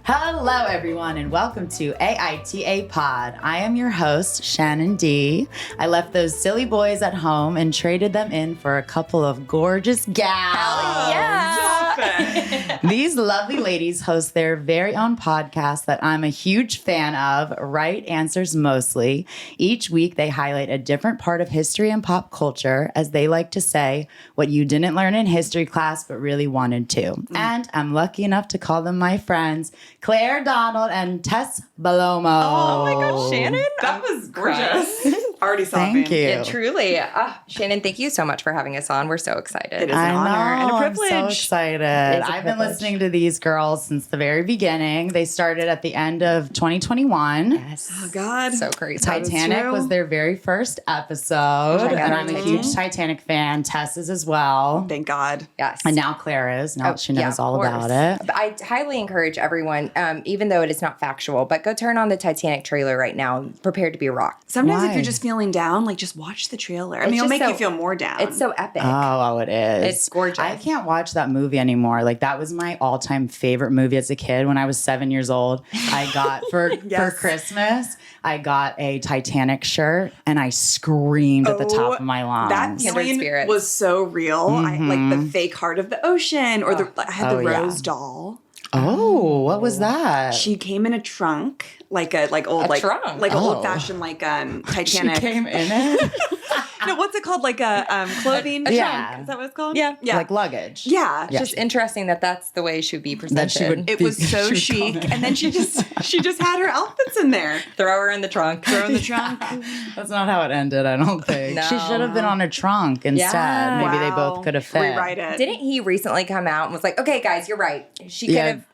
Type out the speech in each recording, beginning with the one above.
Hello, everyone, and welcome to AITA Pod. I am your host, Shannon D. I left those silly boys at home and traded them in for a couple of gorgeous gals. Hell yeah! These lovely ladies host their very own podcast that I'm a huge fan of, Right Answers Mostly. Each week, they highlight a different part of history and pop culture, as they like to say, what you didn't learn in history class but really wanted to. And I'm lucky enough to call them my friends, Claire Donald and Tess Balomo. Oh my gosh, Shannon. That was gorgeous. Already sobbing. Thank you. Yeah, truly. Shannon, thank you so much for having us on. We're so excited. It is an honor and a privilege. I'm so excited. I've been listening to these girls since the very beginning. They started at the end of 2021. Yes. Oh, God. So crazy. Titanic was their very first episode. Check out And I'm a Titanic. huge Titanic fan. Tess is as well. Thank God. Yes. And now Claire is. Now she knows all of about course. it. But I highly encourage everyone, even though it is not factual, but go turn on the Titanic trailer right now. Prepared to be rocked. Sometimes if Why? you're just feeling down, like just watch the trailer. I mean, it'll just make so- you feel more down. It's so epic. Oh, it is. It's gorgeous. I can't watch that movie anymore. Like, that was my all-time favorite movie as a kid. When I was 7 years old, I got for Yes. Christmas, I got a Titanic shirt, and I screamed at the top of my lungs. That Kindred feeling spirits. was so real. I like the fake heart of the ocean, or I had the Oh, yeah. rose doll. Oh, what was that? She came in a trunk, like A an trunk? old fashioned Titanic. She came in it? No, what's it called? Like a clothing Yeah. trunk? Is that what it's called? Yeah. yeah, Like luggage. yeah. It's just interesting that that's the way she'd be presented. That she would It was so she would chic, come in. and then she just had her outfits in there. Throw her in the trunk. Throw in the trunk. That's not how it ended, I don't think. No. She should have been on a trunk instead. Yeah. Maybe they Wow. both could have fit. Rewrite it. Didn't he recently come out and was like, okay, guys, you're right. She could Yeah. have.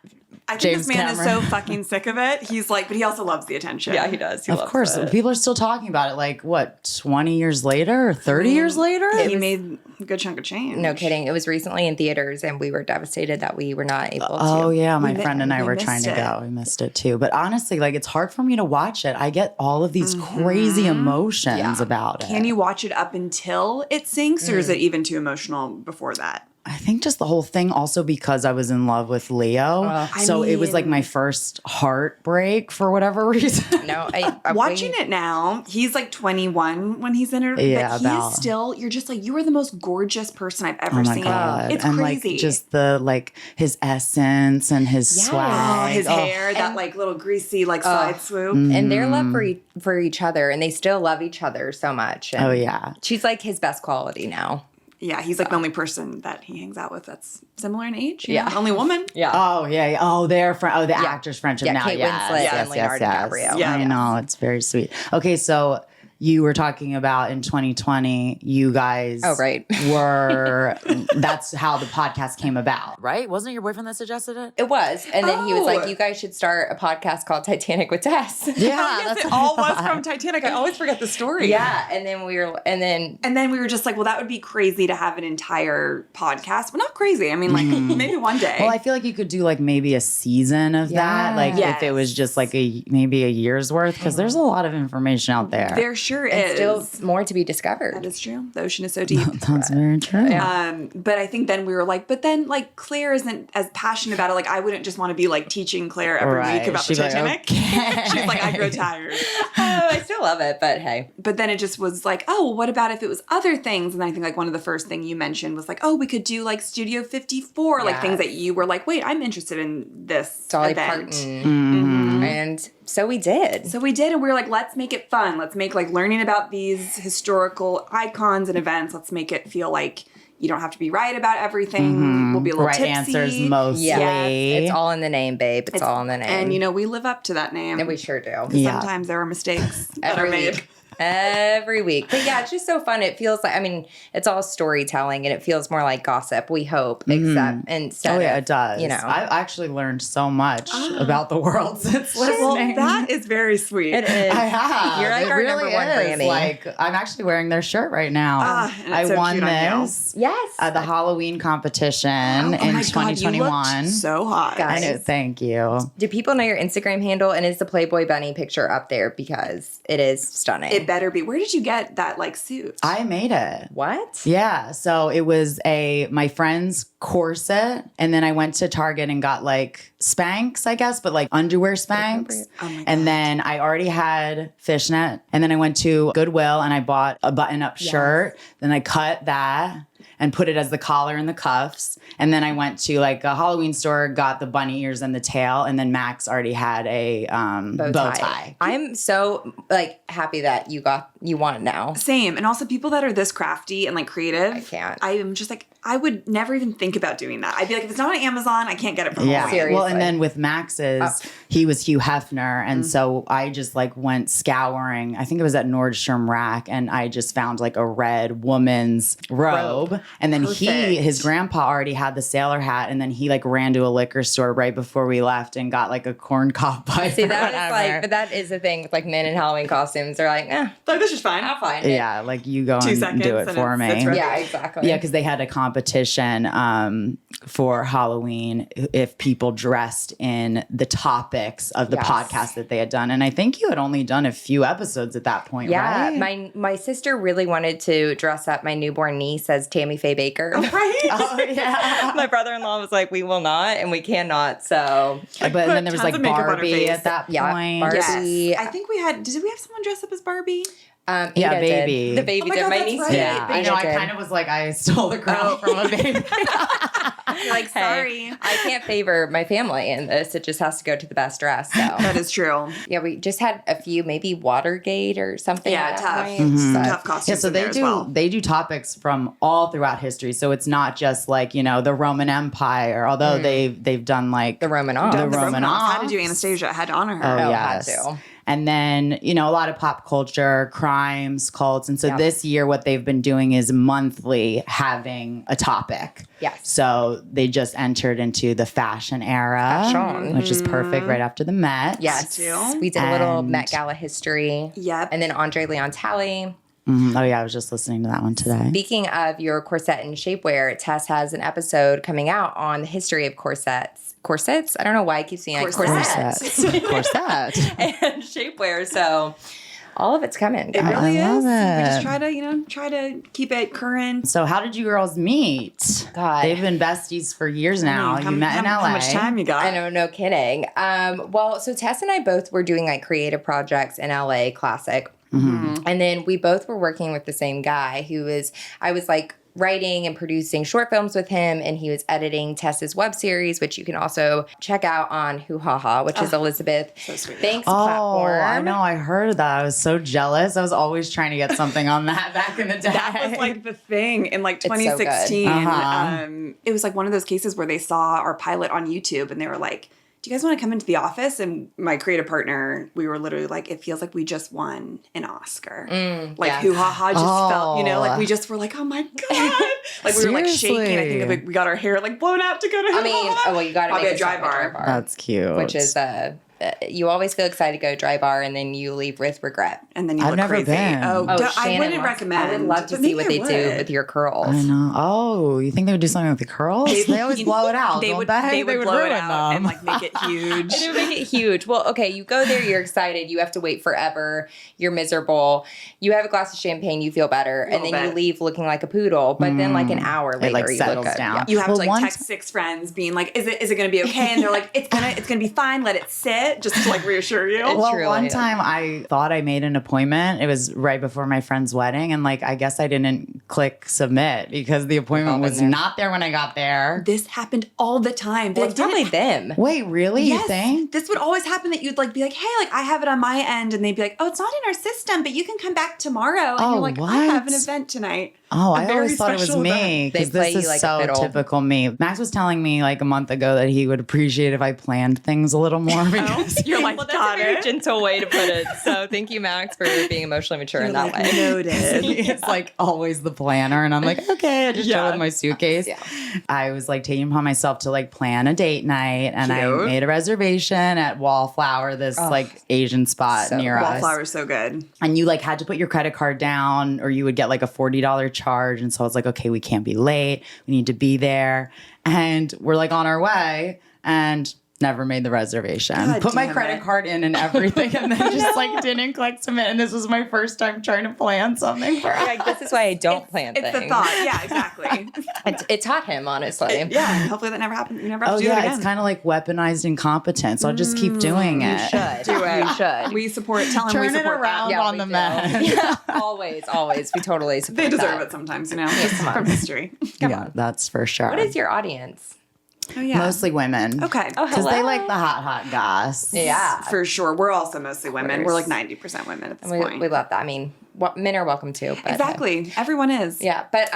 I think James this man is Cameron. so fucking sick of it. He's like, but he also loves the attention. Yeah, he does. He Of loves course, it. people are still talking about it. Like, what, 20 years later or 30 years later? He made a good chunk of change. No kidding. It was recently in theaters, and we were devastated that we were not able to. Oh, yeah. My mi- friend and I we were trying missed to it. go. We missed it too. But honestly, like, it's hard for me to watch it. I get all of these crazy emotions Yeah. about it. Can you watch it up until it sinks, or is it even too emotional before that? I think just the whole thing also because I was in love with Leo. So it was like my first heartbreak for whatever reason. No, Watching it now, he's like 21 when he's in it. Yeah, but he about- is still, you're just like, you are the most gorgeous person I've ever Oh my seen. God. It's and crazy. like just the like his essence and his Oh, swag. his Oh. hair, that like little greasy like side swoop. And their love for each other, and they still love each other so much. And Oh, yeah. she's like his best quality now. Yeah, he's like the only person that he hangs out with that's similar in age. you Yeah. know? Only woman. Yeah. Oh yeah, yeah. Oh, they're the actors' friendship Yeah, now. Kate Yes, Winslet yes, and yes, Leonardo yes. DiCaprio. Yeah. I know, it's very sweet. Okay, so you were talking about in 2020, you guys Oh, right. were, that's how the podcast came about, right? Wasn't it your boyfriend that suggested it? It was. And then he was Oh. like, you guys should start a podcast called Titanic with Tess. Yeah, yes, that's it what I all was thought. from Titanic. I always forget the story. Yeah. And then And then we were just like, well, that would be crazy to have an entire podcast. But not crazy. I mean, like maybe one day. Well, I feel like you could do like maybe a season of that, like if it was just like maybe a year's worth, because there's a lot of information out there. there sure it's is. still more to be discovered. That is true. The ocean is so deep. That's very true. But I think then we were like, but then like Claire isn't as passionate about it. Like I wouldn't just want to be like teaching Claire every Right. week about She'd the be like, Titanic. okay. She's like, I grow tired. Oh, I still love it, but hey. But then it just was like, oh, well, what about if it was other things? And I think like one of the first thing you mentioned was like, oh, we could do like Studio 54, like things that you were like, wait, I'm interested in this Dolly event. Parton. And so we did. So we did, and we were like, let's make it fun. Let's make like learning about these historical icons and events. Let's make it feel like you don't have to be right about everything. We'll be a little Right tipsy. answers mostly. Yes, it's all in the name, babe. It's all in the name. And, you know, we live up to that name. And we sure do. Yeah. Sometimes there are mistakes that are Every made. week. Every week. But yeah, it's just so fun. It feels like, I mean, it's all storytelling and it feels more like gossip, we hope, except instead Oh yeah, of, it does. you know. I've actually learned so much about the world since Well, listening. that is very sweet. It is. I have. You're like It our really number one is. Grammy. Like, I'm actually wearing their shirt right now. And I it's so won cute on you. this Yes. at the Halloween competition Oh in my God, you 2021. looked so hot. Guys. I know, thank you. Do people know your Instagram handle? And is the Playboy Bunny picture up there? Because it is stunning. It better be. Where did you get that like suit? I made it. What? Yeah. So it was my friend's corset. And then I went to Target and got like Spanx, I guess, but like underwear Spanx. Oh my God. And then I already had fishnet. And then I went to Goodwill and I bought a button-up shirt. Then I cut that and put it as the collar and the cuffs. And then I went to like a Halloween store, got the bunny ears and the tail. And then Max already had a bow tie. I'm so like happy that you want it now. Same. And also people that are this crafty and like creative. I can't. I am just like, I would never even think about doing that. I'd be like, if it's not on Amazon, I can't get it from Yeah. home. Seriously. Well, and then with Max's, he was Hugh Hefner. And so I just like went scouring. I think it was at Nordstrom Rack. And I just found like a red woman's robe. And then his grandpa already had the sailor hat. And then he like ran to a liquor store right before we left and got like a corn cob pipe. See, that is like, but that is the thing with like men in Halloween costumes. They're like, Like, this is fine. I'll find it. Yeah, like you go 2 and seconds do it and for it's me. ready. Yeah, exactly. Yeah, because they had a competition for Halloween if people dressed in the topics of the podcast that they had done. And I think you had only done a few episodes at that point, Yeah, right? my sister really wanted to dress up my newborn niece as Tammy Faye Baker. Right? Oh, yeah. My brother-in-law was like, we will not, and we cannot. So, But then there was tons like of makeup on her Barbie face. at that Yeah, point. Barbie. Yes. I think did we have someone dress up as Barbie? Ada Baby. did. The baby Oh my did. God, My that's niece right. did. Yeah, I know. I kind of was like, I stole the crown from a baby. You're like, sorry. Hey, I can't favor my family in this. It just has to go to the best dress. So That is true. yeah, we just had a few, maybe Watergate or something. Yeah, at that tough. point. But- Tough costumes Yeah, so in there as well. they do topics from all throughout history. So it's not just like, the Roman Empire, although they've done like The Romanovs. The The Romanovs. Had to do Anastasia. Had to honor her. Oh, had yes. to. And then, a lot of pop culture, crimes, cults. And so Yep. this year, what they've been doing is monthly having a topic. Yes. So they just entered into the fashion era, Fashion. which is perfect right after the Met. Yes. too. We did a little And- Met Gala history. Yep. And then Andre Leon Talley. Oh, yeah. I was just listening to that one today. Speaking of your corset and shapewear, Tess has an episode coming out on the history of corsets. Corsets? I don't know why I keep saying like corsets. Corset. and shapewear. So all of it's coming. It really I love is. We it. just try to keep it current. So how did you girls meet? God. They've been besties for years now. You met in LA. How much time you got? I know, no kidding. Well, so Tess and I both were doing like creative projects in LA Classic. And then we both were working with the same guy I was like writing and producing short films with him, and he was editing Tess's web series, which you can also check out on Hoo Ha Ha, which is Elizabeth Banks' platform. I know. I heard that. I was so jealous. I was always trying to get something on that back in the day. That was like the thing in like so good. 2016. Uh-huh. It was like one of those cases where they saw our pilot on YouTube and they were like, do you guys want to come into the office? And my creative partner, we were literally like, it feels like we just won an Oscar. Like yeah. Hoo Ha Ha just felt, Oh. like we just were like, oh my God. Like we were like shaking. I think like, we got our hair like blown out to go to Hoo I mean, Ha Ha. well, you got to Probably make a a dry bar. That's cute. which is you always feel excited to go dry bar, and then you leave with regret. And then you I've look never crazy. been. Oh, Oh, I Shannon wouldn't wants- recommend. I would love to but see maybe what they I do would. with your curls. I know. Oh, you think they would do something with the curls? They always blow it out. They don't would, they? they would blow it ruin out and them. like make it huge. It would make it huge. Well, okay, you go there, you're excited, you have to wait forever, you're miserable, you have a glass of champagne, you feel better, and then you leave looking like a poodle. But then like an hour later, like you settles look good. down. Yeah. You have Well, to like one text 6 friends being like, is it gonna be okay? And they're like, it's gonna be fine, let it sit, just to like reassure you. Well, truly one is. time I thought I made an appointment. It was right before my friend's wedding. And like, I guess I didn't click submit because the appointment was not there when I got there. This happened all the time. Well, it's probably them. Wait, really? Yes, You think? this would always happen that you'd like be like, hey, like I have it on my end, and they'd be like, oh, it's not in our system, but you can come back tomorrow. And Oh, you're like, I have an what? event tonight. Oh, A I very always thought it was special me event. because They play this you is like a so fiddle. typical me. Max was telling me like a month ago that he would appreciate if I planned things a little more because You're like, Well, that's got a very it. gentle way to put it. So thank you, Max, for being emotionally mature in that way. Noted. he's like always the planner. And I'm like, okay, I just chill with my suitcase. Yeah. I was like taking upon myself to like plan a date night and I Cute. made a reservation at Wallflower, this like Asian spot so near us. Wallflower's so good. And you like had to put your credit card down or you would get like a $40 charge. And so I was like, okay, we can't be late. We need to be there. And we're like on our way. And never made the reservation. God Put my damn credit it. card in and everything, and then just like didn't collect some. And this was my first time trying to plan something for us. Like, this is why I don't plan It's things. the thought. Yeah, exactly. It taught him, honestly. Yeah, and hopefully that never happens. You never have Oh to do it yeah, again. it's kind of like weaponized incompetence. I'll just keep doing it. Should. Do it. You should. We support. Tell them Turn we it support around that. on we the do. men. Yeah, always. We totally support They deserve that. it sometimes, just from history. Yeah, that's for sure. What is your audience? Oh yeah, Mostly women. okay. Oh, Because they hello. like the hot guys. Yeah. For sure. We're also mostly women. We're course. like 90% women at this We point. love that. I mean, men are welcome too. But, Exactly. Everyone is. Yeah, but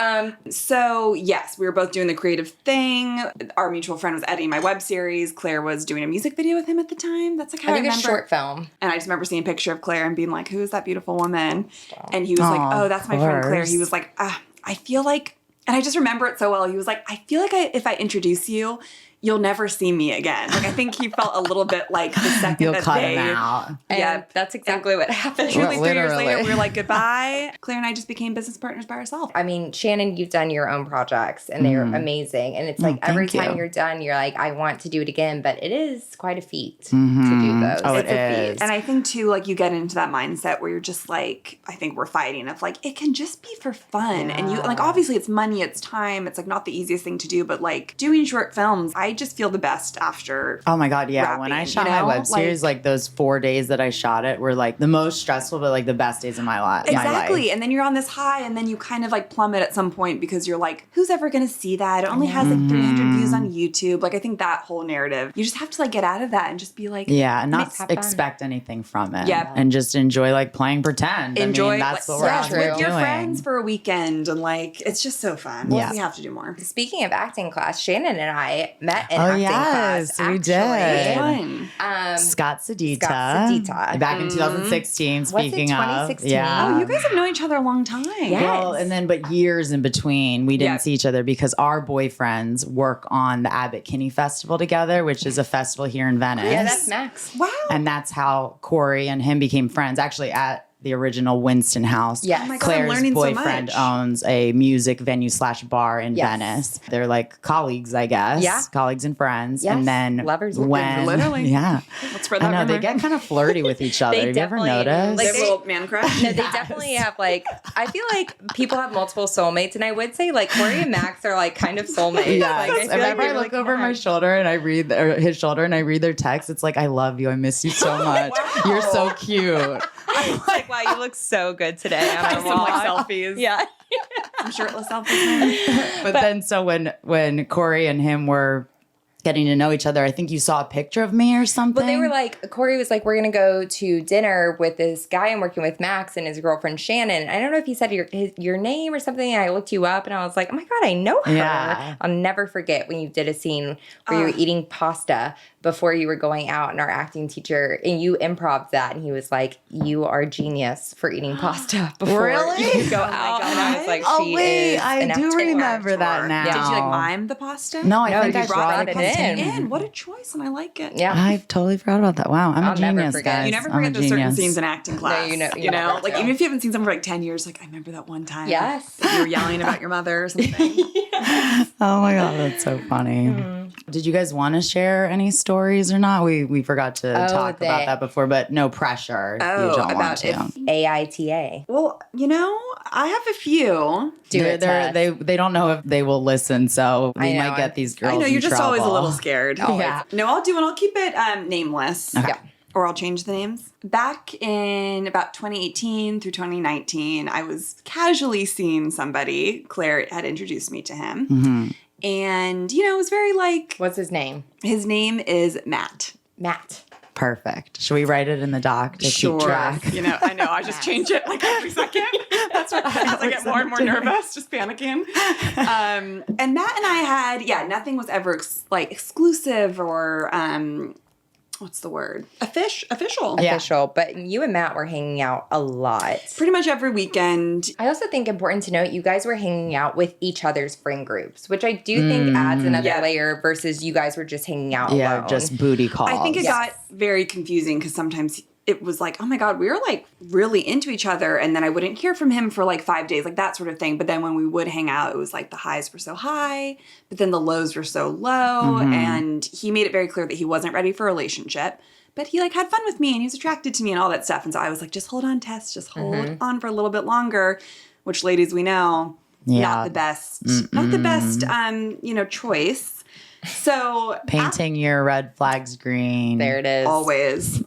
So, yes, we were both doing the creative thing. Our mutual friend was editing my web series. Claire was doing a music video with him at the time. That's like how I I think a remember. short film. And I just remember seeing a picture of Claire and being like, who is that beautiful woman? And he was like, Aw, oh, that's my friend Claire. course. He was like, I feel like, and I just remember it so well. He was like, I feel like if I introduce you, you'll never see me again. Like, I think he felt a little bit like the second You'll that cut they, him out. And Yeah. that's exactly what happened. Truly, 3 years later, Literally. we were like, goodbye. Claire and I just became business partners by ourselves. I mean, Shannon, you've done your own projects and they're amazing. And it's like every thank time you. you're done, you're like, I want to do it again. But it is quite a feat to do those. Oh, It's it a feat. is. And I think too, like you get into that mindset where you're just like, I think we're fighting of like, it can just be for fun. And you like, obviously it's money, it's time. It's like not the easiest thing to do, but like doing short films, I just feel the best after. Oh my God, yeah. When I rapping, shot you my know? web series, like those 4 days that I shot it were like the most stressful, but like the best days of my life. Exactly. And then you're on this high and then you kind of like plummet at some point because you're like, who's ever going to see that? It only has like 300 views on YouTube. Like I think that whole narrative, you just have to like get out of that and just be like, Yeah, and not Have fun. expect anything from it. Yep. And just enjoy like playing pretend. enjoy I mean, that's like, what we're yeah, out true. here with your doing. friends for a weekend and like, it's just so fun. Yeah. We have to do more. Speaking of acting class, Shannon and I met in Oh, acting yes, class. we did. Fun. Scott Sedita. Scott Sedita. Back in 2016, Was it speaking of. 2016? Yeah. Oh, you guys have known each other a long time. Yeah. Well, and then, but years in between, we didn't Yeah. see each other because our boyfriends work on the Abbott Kinney Festival together, which is a festival here in Venice. Yeah, that's Max. Wow. And that's how Corey and him became friends, actually at the original Winston House. Yes. Oh my God, I'm Claire's learning so boyfriend much. owns a music venue / bar in Yes. Venice. They're like colleagues, I guess. Yeah. Colleagues and friends. Yes. And then Lovers. when Literally. Yeah. Let's spread I that know, they rumor. get kind of flirty with each other. They Have you ever definitely- noticed? They like, have a little man crush. No, they definitely have like, I feel like people have multiple soulmates. And I would say like Corey and Max are like kind of soulmates. Yes. Like, I feel like Whenever they I really look over my connect. shoulder and I read or his shoulder and I read their text, it's like, I love you. I miss you so much. You're so cute. It's like, wow, you look so good today on our Some like walk. selfies. Yeah. Some shirtless selfies. But then, so when Corey and him were getting to know each other, I think you saw a picture of me or something. Well, they were like, Corey was like, we're going to go to dinner with this guy I'm working with, Max, and his girlfriend, Shannon. I don't know if he said your name or something. And I looked you up and I was like, oh my God, I know her. Yeah. I'll never forget when you did a scene where you were eating pasta before you were going out, and our acting teacher, and you improv that. And he was like, you are genius for eating pasta before Really? you go Oh my out. And I was like, Oh, she wait, is I an do actor. remember that now. Did you like mime the pasta? No, I No, think you I brought brought it it in. What a choice, and I like it. Yeah. I totally forgot about that. Wow, I'm I'll a never genius, forget. guys. You never I'm a forget those certain genius. scenes in acting class. you know like too. even if you haven't seen something for like 10 years, like I remember that one time. Yes. you were yelling about your mother or something. Oh my God, that's so funny. Did you guys want to share any stories or not? We forgot to talk about that before, but no pressure. Oh, you don't want about to. if- AITA. Well, I have a few. They don't know if they will listen, so we I know, might get these girls. I know you're in just always a trouble. little scared. Yeah. No, I'll do one. I'll keep it nameless. Okay. Yeah. Or I'll change the names. Back in about 2018 through 2019, I was casually seeing somebody. Claire had introduced me to him. Mm-hmm. And, it was very like, What's his name? his name is Matt. Matt. Perfect. Should we write it in the doc to keep track? I know. I just change it like every second. That's what as I get more and more nervous, just panicking. And Matt and I had, nothing was ever exclusive or what's the word? Official. Yeah. Official. But you and Matt were hanging out a lot. Pretty much every weekend. I also think important to note, you guys were hanging out with each other's friend groups, which I do think adds another Yeah. layer versus you guys were just hanging out Yeah, alone. just booty calls. I think it Yes. got very confusing because sometimes it was like, oh my God, we were like really into each other. And then I wouldn't hear from him for like 5 days, like that sort of thing. But then when we would hang out, it was like the highs were so high, but then the lows were so low. And he made it very clear that he wasn't ready for a relationship. But he like had fun with me and he was attracted to me and all that stuff. And so I was like, just hold on, Tess, just hold on for a little bit longer, which ladies, we know, not the best, choice. So painting your red flags green. There it is.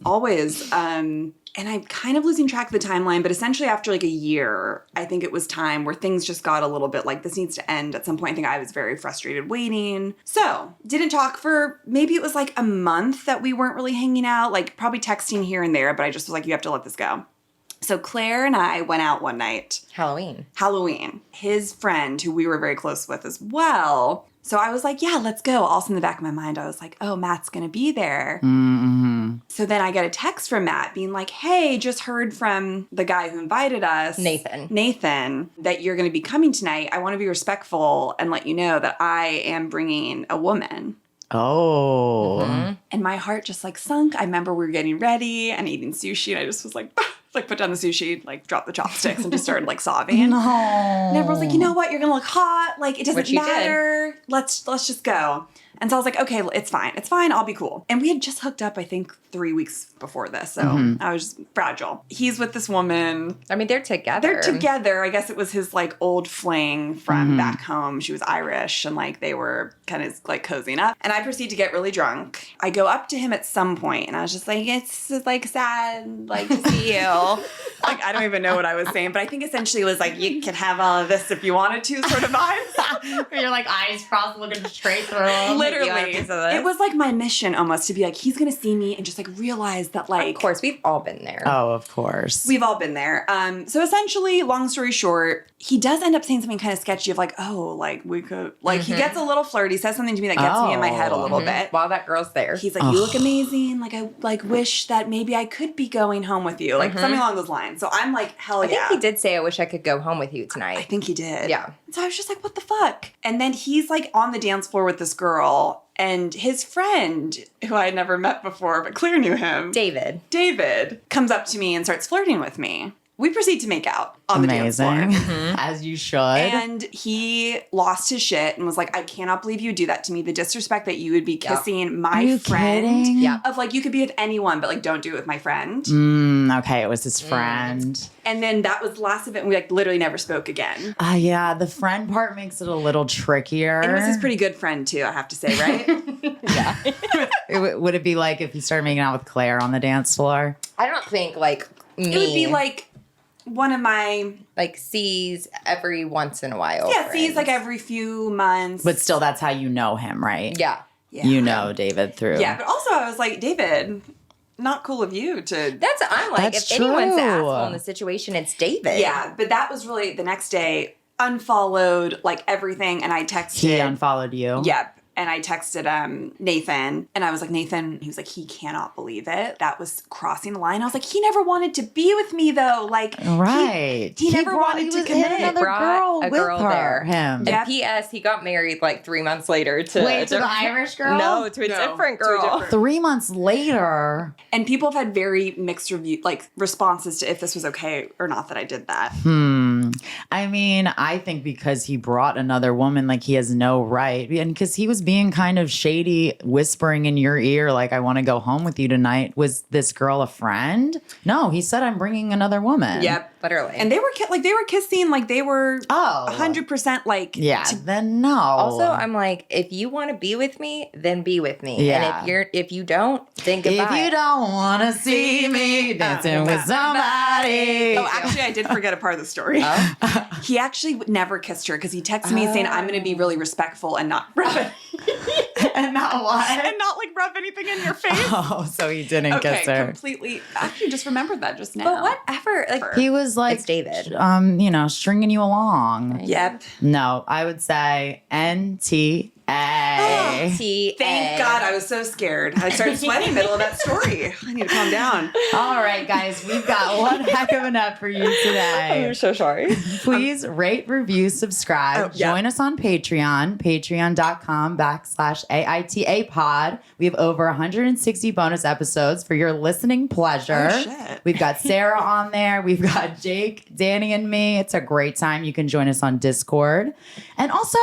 Always. And I'm kind of losing track of the timeline, but essentially after like a year, I think it was time where things just got a little bit like, this needs to end at some point. I think I was very frustrated waiting. So didn't talk for, maybe it was like a month that we weren't really hanging out, like probably texting here and there, but I just was like, you have to let this go. So Claire and I went out one night. Halloween. His friend, who we were very close with as well. So I was like, yeah, let's go. Also in the back of my mind, I was like, oh, Matt's going to be there. So then I get a text from Matt being like, hey, just heard from the guy who invited us. Nathan, that you're going to be coming tonight. I want to be respectful and let you know that I am bringing a woman. Oh. And my heart just like sunk. I remember we were getting ready and eating sushi. And I just was like, put down the sushi, like drop the chopsticks and just started like sobbing. No. And everyone's like, you know what? You're going to look hot. Like, it doesn't matter. Let's just go. And so I was like, okay, it's fine. It's fine. I'll be cool. And we had just hooked up, I think, 3 weeks before this. So I was fragile. He's with this woman. I mean, they're together. I guess it was his like old fling from back home. She was Irish and like they were kind of like cozying up. And I proceed to get really drunk. I go up to him at some point and I was just like, it's like sad like to see you. Like, I don't even know what I was saying, but I think essentially it was like, you can have all of this if you wanted to sort of vibes. You're like eyes crossed looking straight through him. Literally. It was like my mission almost to be like, he's going to see me and just like realize that like. Of course, we've all been there. Oh, of course. We've all been there. So essentially, long story short, he does end up saying something kind of sketchy of like, oh, like we could, like he gets a little flirty, says something to me that gets me in my head a little bit. While that girl's there. He's like, you look amazing. Like, I like wish that maybe I could be going home with you. Like something along those lines. So I'm like, hell yeah. I think he did say, I wish I could go home with you tonight. I think he did. Yeah. So I was just like, what the fuck? And then he's like on the dance floor with this girl and his friend, who I had never met before, but Claire knew him. David comes up to me and starts flirting with me. We proceed to make out on the dance floor. As you should. And he lost his shit and was like, I cannot believe you would do that to me. The disrespect that you would be kissing my friend. Kidding? Yeah. Of like, you could be with anyone, but like, don't do it with my friend. Okay, it was his friend. And then that was the last of it. And we like literally never spoke again. Yeah, the friend part makes it a little trickier. And it was his pretty good friend too, I have to say, right? Yeah. Would it be like if he started making out with Claire on the dance floor? I don't think like me. It would be like one of my like sees every once in a while. Yeah, sees like every few months. But still, that's how you know him, right? Yeah. You know David through. Yeah, but also I was like, David, not cool of you to. I'm like, That's if anyone's the true. asshole in the situation, it's David. Yeah, but that was really the next day. Unfollowed like everything, and I texted. He unfollowed you. Yep. And I texted Nathan, and I was like, Nathan, he was like, he cannot believe it. That was crossing the line. I was like, he never wanted to be with me, though. Like, right. He never wanted to commit. Another girl a with girl her, there. him. And P.S. He got married like 3 months later to the Irish girl? No, to a different girl. 3 months later. And people have had very mixed responses to if this was okay or not that I did that. I mean, I think because he brought another woman, like he has no right. And because he was being kind of shady, whispering in your ear, like, I want to go home with you tonight. Was this girl a friend? No, he said, I'm bringing another woman. Yep. Literally. And they were kissing, like they were 100% like. Yeah, then no. Also, I'm like, if you want to be with me, then be with me. Yeah. And if you don't, then goodbye. If you don't want to see me dancing with somebody. Oh, actually, I did forget a part of the story. He actually never kissed her because he texted me saying, I'm going to be really respectful and not rub it. And not what? And not like rub anything in your face. Oh, so he didn't kiss her. Completely. Actually, just remembered that just now. But whatever. Like, he was like, it's David. Stringing you along. Yep. No, I would say NT AITA. Thank God, I was so scared. I started sweating in the middle of that story. I need to calm down. All right, guys, we've got one heck of an up for you today. I'm so sorry. Please rate, review, subscribe. Join us on Patreon, patreon.com/AITA pod. We have over 160 bonus episodes for your listening pleasure. Oh, shit. We've got Sarah on there. We've got Jake, Danny, and me. It's a great time. You can join us on Discord. And also,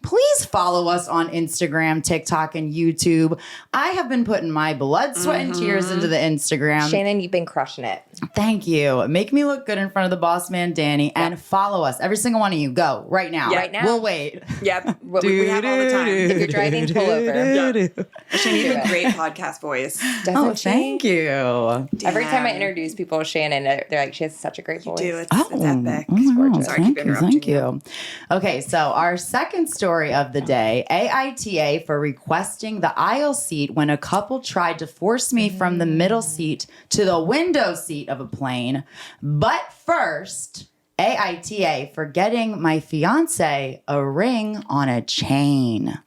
please follow us on Instagram, TikTok, and YouTube. I have been putting my blood, sweat, and tears into the Instagram. Shannon, you've been crushing it. Thank you. Make me look good in front of the boss man, Danny, and follow us. Every single one of you. Go right now. Yeah. Right now? We'll wait. Yep. We have all the time. If you're driving, pull over. Yep. Shannon, you have a great podcast voice. Oh, thank you. Every time I introduce people to Shannon, they're like, she has such a great voice. You do. It's epic. Wow. Sorry, keep interrupting Thank you. Okay, so our second story of the day, AITA for requesting the aisle seat when a couple tried to force me from the middle seat to the window seat of a plane. But first, AITA for getting my fiancé a ring on a chain.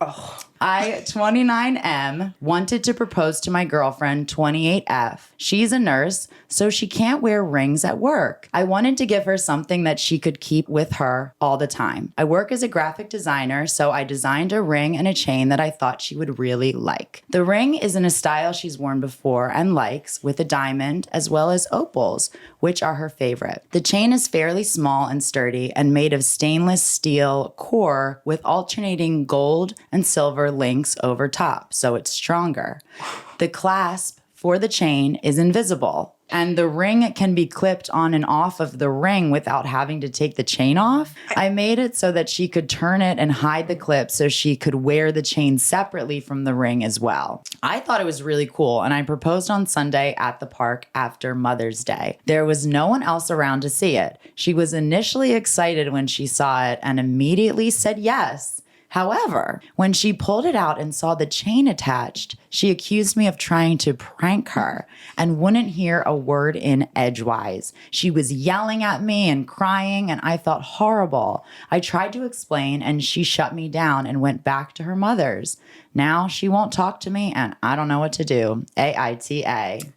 I, 29M, wanted to propose to my girlfriend, 28F. She's a nurse, so she can't wear rings at work. I wanted to give her something that she could keep with her all the time. I work as a graphic designer, so I designed a ring and a chain that I thought she would really like. The ring is in a style she's worn before and likes, with a diamond as well as opals, which are her favorite. The chain is fairly small and sturdy and made of stainless steel core with alternating gold and silver links over top, so it's stronger. The clasp for the chain is invisible, and the ring can be clipped on and off of the ring without having to take the chain off. I made it so that she could turn it and hide the clip so she could wear the chain separately from the ring as well. I thought it was really cool, and I proposed on Sunday at the park after Mother's Day. There was no one else around to see it. She was initially excited when she saw it and immediately said yes. However, when she pulled it out and saw the chain attached, she accused me of trying to prank her and wouldn't hear a word in edgewise. She was yelling at me and crying, and I felt horrible. I tried to explain, and she shut me down and went back to her mother's. Now she won't talk to me, and I don't know what to do. AITA.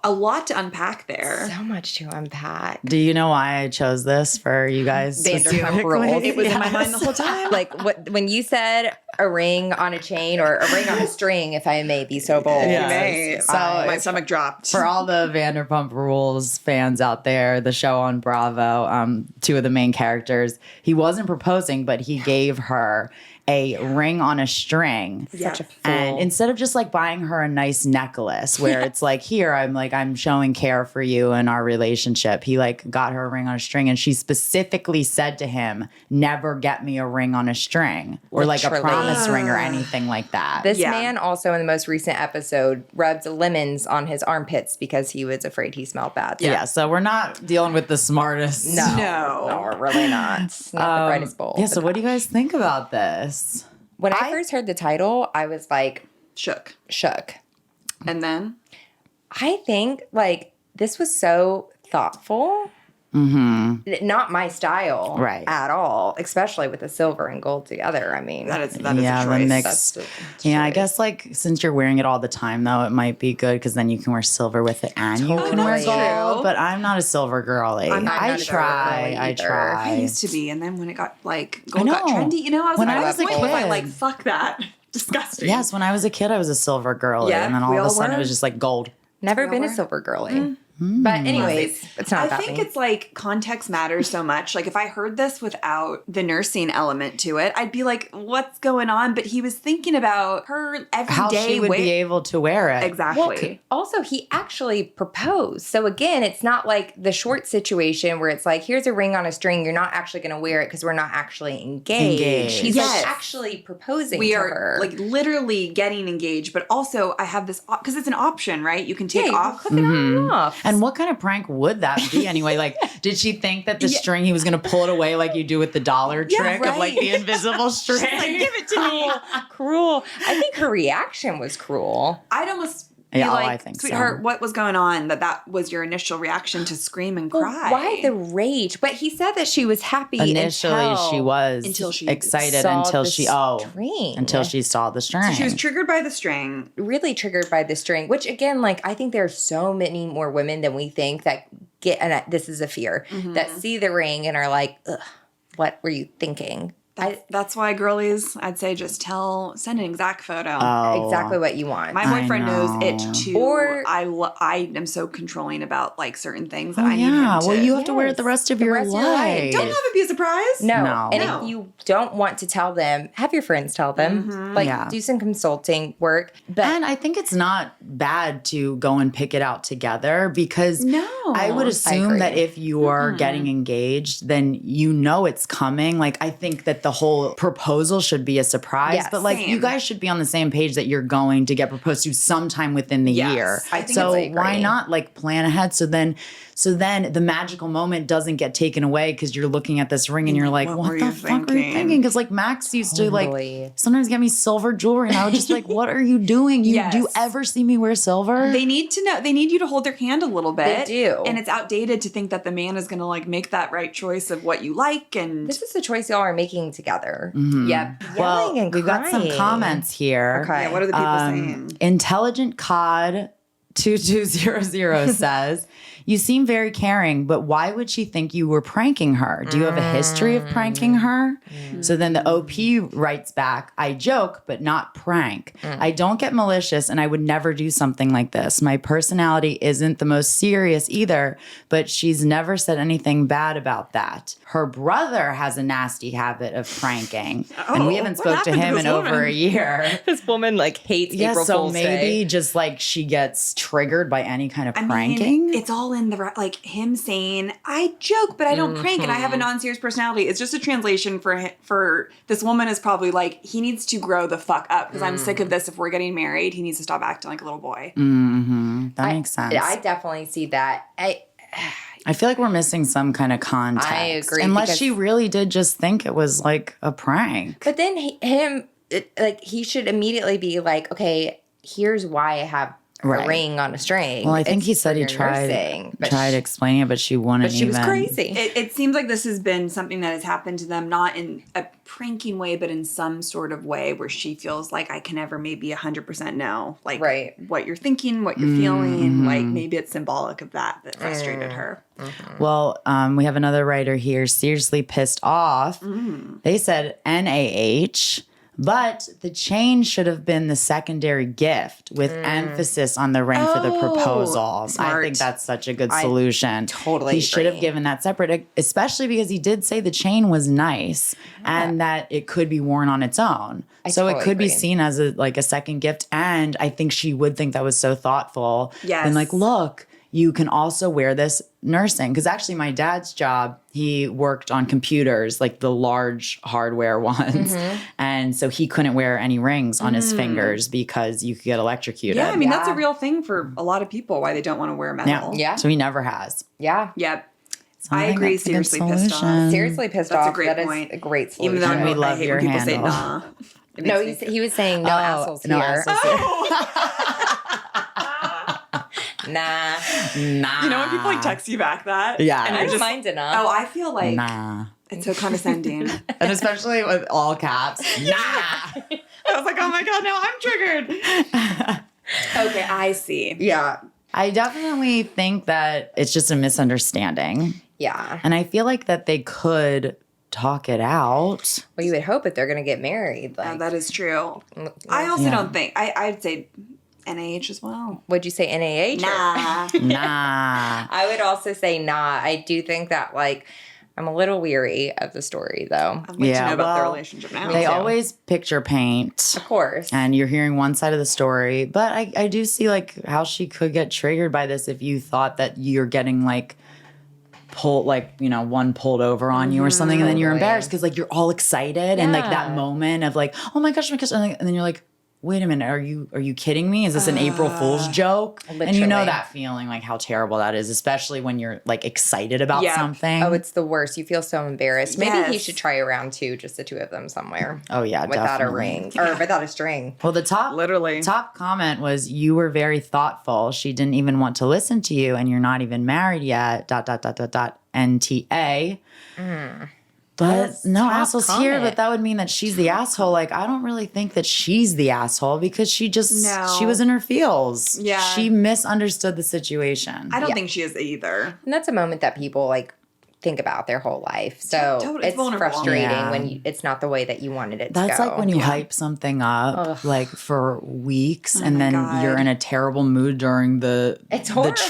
A lot to unpack there. So much to unpack. Do you know why I chose this for you guys? Vanderpump Rules. It was in my mind the whole time. Like when you said a ring on a chain or a ring on a string, if I may be so bold. Yes. So my stomach dropped. For all the Vanderpump Rules fans out there, the show on Bravo, two of the main characters, he wasn't proposing, but he gave her a ring on a string. Such a fool. And instead of just like buying her a nice necklace where it's like, here, I'm showing care for you in our relationship. He like got her a ring on a string, and she specifically said to him, never get me a ring on a string or like a promise ring or anything like that. This man also in the most recent episode rubbed lemons on his armpits because he was afraid he smelled bad. Yeah, so we're not dealing with the smartest. No, we're really not. It's not the brightest bulb. Yeah, so what do you guys think about this? When I first heard the title, I was like shook. And then? I think like this was so thoughtful. Not my style at all, especially with the silver and gold together. I mean, that is a choice. The mix. That's a I choice. guess like since you're wearing it all the time though, it might be good because then you can wear silver with it and you can wear Totally. gold. True. But I'm not a silver girly. I'm not I a try. girly I either. try. I used to be, and then when it got like gold got know. trendy, I was When like, I was a wait, kid. like fuck that, disgusting. Yes, when I was a kid, I was a silver girly, Yeah, and then all we of a all sudden it were. was just like gold. Never been a were. silver girly. But anyways, it's not I about think me. it's like context matters so much. Like if I heard this without the nursing element to it, I'd be like, what's going on? But he was thinking about her every How day she would be able to wear it. Exactly. Also, he actually proposed. So again, it's not like the short situation where it's like, here's a ring on a string. You're not actually going to wear it because we're not actually engaged. He's Yes. like actually proposing We to are her. like literally getting engaged, but also I have this because it's an option, right? You can take you can off. clip it on and off. And what kind of prank would that be anyway? Like, did she think that the string, he was going to pull it away like you do with the dollar trick of like the invisible string? Like, give it to me. Cruel. I think her reaction was cruel. I'd almost Be Yeah, like, I think so. sweetheart, what was going on? That was your initial reaction to scream and cry. Why the rage? But he said that she was happy Initially, she was until she excited saw until the she string. until she saw the string. So she was triggered by the string. really triggered by the string, which again, like I think there are so many more women than we think that get, and this is a fear, that see the ring and are like, ugh, what were you thinking? That's why, girlies, I'd say just send an exact photo. Exactly what you want. My boyfriend knows it too. Or- I am so controlling about like certain things that Oh, I need him yeah. to. Well, you have to wear it the rest of your rest of your life. life. Don't have it be a surprise. No. And No. if you don't want to tell them, have your friends tell them. Like, Yeah. do some consulting work. But And I think it's not bad to go and pick it out together because No. I would assume agree. that if you are getting engaged, then you know it's coming. Like, I think that the whole proposal should be a surprise, Yes, but like you same. guys should be on the same page that you're going to get proposed to sometime within the Yes, year. I think So I agree. why not like plan ahead? So then the magical moment doesn't get taken away because you're looking at this ring and you're like, What what were the you fuck are you thinking? thinking? Because like Max used to Totally. like sometimes get me silver jewelry and I would just be like, what are you doing? Do you Yes. ever see me wear silver? They need to know. They need you to hold their hand a little bit. They do. And it's outdated to think that the man is going to like make that right choice of what you like. And this is the choice y'all are making together. yep. Well, Yelling and we've got some crying. comments here. Okay. Yeah, what are the people saying? Intelligent Cod 2200 says, you seem very caring, but why would she think you were pranking her? Do you have a history of pranking her? So then the OP writes back, I joke, but not prank. I don't get malicious and I would never do something like this. My personality isn't the most serious either, but she's never said anything bad about that. Her brother has a nasty habit of pranking, and we haven't what spoke to happened to him this in over woman? a year. This woman like hates Yeah, April so Fool's maybe Day. just like she gets triggered by any kind of I pranking. mean, it's all in the like him saying, I joke, but I don't prank and I have a non-serious personality. It's just a translation for this woman is probably like, he needs to grow the fuck up because I'm sick of this. If we're getting married, he needs to stop acting like a little boy. That makes sense. I definitely see that. I feel like we're missing some kind of context. I agree, Unless because- she really did just think it was like a prank. But then he should immediately be like, okay, here's why I have Right. a ring on a string. Well, I think It's he said for he your tried nursing. But tried she- explaining it, but she wouldn't But she was even. crazy. It seems like this has been something that has happened to them, not in a pranking way, but in some sort of way where she feels like I can never maybe 100% know, like Right. what you're thinking, what you're feeling. Like maybe it's symbolic of that frustrated her. Well, we have another writer here, seriously pissed off. They said NAH, but the chain should have been the secondary gift with emphasis on the ring for the proposal. I smart. think that's such a good solution. totally He should have agree. given that separate, especially because he did say the chain was nice and that it could be worn on its own. So it totally could be agree. seen as a second gift. And I think she would think that was so thoughtful. Yes. And like, look, you can also wear this nursing. Because actually, my dad's job, he worked on computers, like the large hardware ones. And so he couldn't wear any rings on his fingers because you could get electrocuted. Yeah, I mean, that's a Yeah. real thing for a lot of people, why they don't want to wear metal. Yeah. So he never has. Yeah. Yep. So I think agree, that's a good seriously pissed off. solution. Seriously pissed That's a off. great That is point. a great Even solution. though And we I love hate your when people say handle. nah. It No, makes me- he was saying no assholes no here. assholes Nah. Nah. You know when people like text you back that? Yeah. And I I don't just, mind enough. oh, I feel like Nah. it's so condescending. And especially with all caps. Nah. I was like, oh my God, now I'm triggered. Okay, I see. Yeah. I definitely think that it's just a misunderstanding. Yeah. And I feel like that they could talk it out. Well, you would hope if they're going to get married. Like, That is true. I also Yeah. don't think, I'd say NAH as well. would you say NAH? or- Nah. Nah. I would also say nah. I do think that, like, I'm a little weary of the story, though. I'd like to Yeah, know about their well, relationship now. They too. always picture paint. Of course. And you're hearing one side of the story. But I do see like how she could get triggered by this if you thought that you're getting like pulled, like, you know, one pulled over on you or something. And then you're Totally. embarrassed because like you're all excited and like that Yeah. moment of like, oh my gosh. And then you're like, wait a minute, are you kidding me? Is this an April Fool's joke? And you know Literally. that feeling, like how terrible that is, especially when you're like excited about something. Oh, it's the worst. You feel so embarrassed. Maybe he Yes. should try a round 2, just the two of them somewhere. Oh, yeah, without definitely. a ring or without a string. Well, the top comment was, you were very thoughtful. She didn't even want to listen to you, and you're not even married yet. ... NTA. But no assholes here. But that would mean that she's the asshole. Like, I don't really think that she's the asshole because she was in her feels. Yeah. She misunderstood the situation. I don't think she is either. And that's a moment that people like think about their whole life. So Totally. it's vulnerable. frustrating Yeah. when it's not the way that you wanted it to That's go. like when you hype something up like for weeks and then God. you're in a terrible mood during the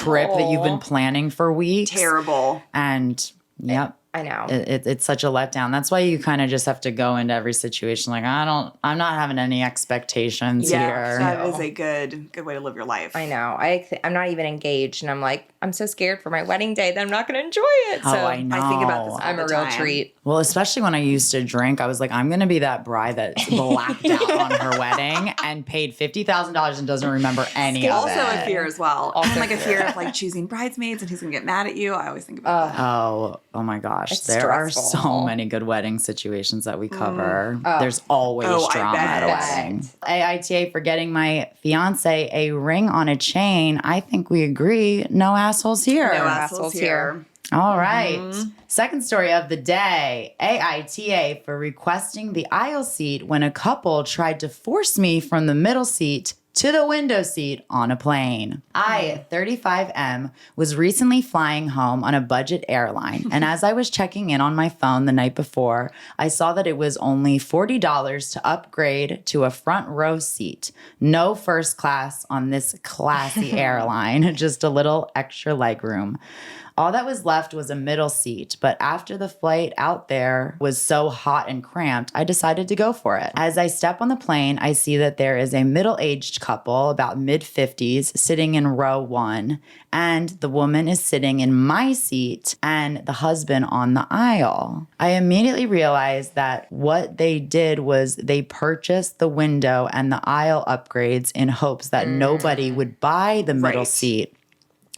trip that you've been planning for weeks. Terrible. And yep. I know. It's such a letdown. That's why you kind of just have to go into every situation like, I'm not having any expectations here. That is a good way to live your life. I know. I'm not even engaged, and I'm like, I'm so scared for my wedding day that I'm not going to enjoy it. Oh, So I know. I think about this all I'm the a real time. treat. Well, especially when I used to drink, I was like, I'm going to be that bride that's blacked out on her wedding and paid $50,000 and doesn't remember any of Also it. a fear as well. Also and like a fear. fear of like choosing bridesmaids and who's gonna get mad at you. I always think about that. Oh my gosh. It's There are so stressful. many good wedding situations that we cover. Oh. There's always Oh, I drama at a bet. wedding. AITA for getting my fiance a ring on a chain. I think we agree. No assholes here. No assholes assholes here. here. All right. Second story of the day. AITA for requesting the aisle seat when a couple tried to force me from the middle seat to the window seat on a plane. I, 35M, was recently flying home on a budget airline, and as I was checking in on my phone the night before, I saw that it was only $40 to upgrade to a front row seat. No first class on this classy airline, just a little extra legroom. All that was left was a middle seat, but after the flight out there was so hot and cramped, I decided to go for it. As I step on the plane, I see that there is a middle-aged couple, about mid-50s, sitting in row 1, and the woman is sitting in my seat and the husband on the aisle. I immediately realized that what they did was they purchased the window and the aisle upgrades in hopes that nobody would buy the middle Right. seat,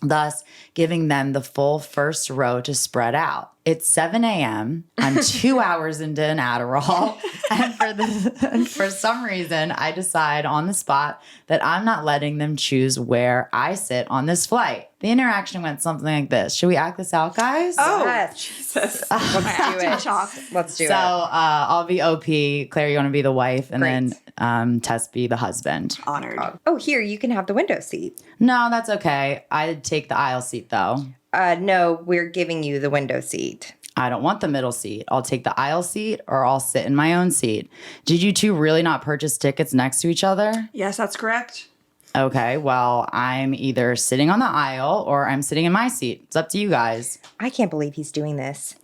thus giving them the full first row to spread out. It's 7 a.m. I'm 2 hours into an Adderall. And for some reason, I decide on the spot that I'm not letting them choose where I sit on this flight. The interaction went something like this. Should we act this out, guys? Oh, Yes. Jesus. Let's do it. Let's do So it. I'll be OP. Claire, you want to be the wife, and Great. then Tess be the husband. Honored. Oh, here, you can have the window seat. No, that's okay. I'd take the aisle seat, though. No, we're giving you the window seat. I don't want the middle seat. I'll take the aisle seat or I'll sit in my own seat. Did you two really not purchase tickets next to each other? Yes, that's correct. Okay, well, I'm either sitting on the aisle or I'm sitting in my seat. It's up to you guys. I can't believe he's doing this.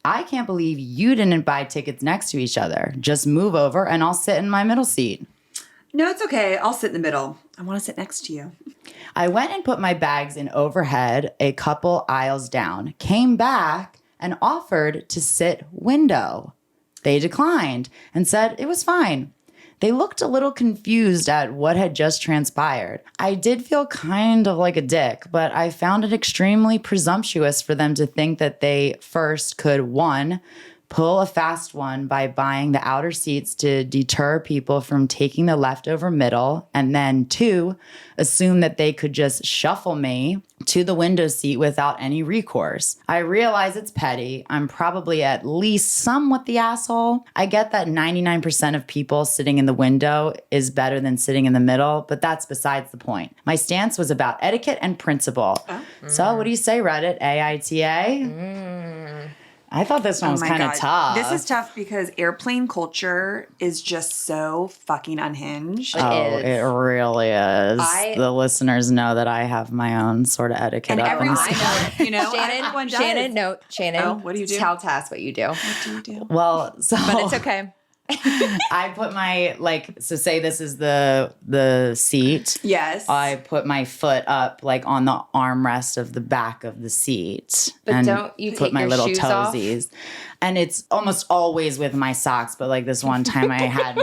I can't believe you didn't buy tickets next to each other. Just move over and I'll sit in my middle seat. No, it's okay. I'll sit in the middle. I want to sit next to you. I went and put my bags in overhead a couple aisles down, came back and offered to sit window. They declined and said it was fine. They looked a little confused at what had just transpired. I did feel kind of like a dick, but I found it extremely presumptuous for them to think that they first could, 1, pull a fast one by buying the outer seats to deter people from taking the leftover middle, and then 2, assume that they could just shuffle me to the window seat without any recourse. I realize it's petty. I'm probably at least somewhat the asshole. I get that 99% of people sitting in the window is better than sitting in the middle, but that's besides the point. My stance was about etiquette and principle. So what do you say, Reddit? AITA? I thought this one was my kind of God. tough. This is tough because airplane culture is just so fucking unhinged. Oh, is. it really is. The listeners know that I have my own sort of etiquette And up on everyone, the side. you know, everyone does. Shannon, Oh, what do you do? Tell Tess what you do. What do you do? Well, so But it's okay. I put my so say this is the seat. Yes. I put my foot up like on the armrest of the back of the seat. But and don't you put take my your little shoes off? toesies. And it's almost always with my socks, but like this one time I had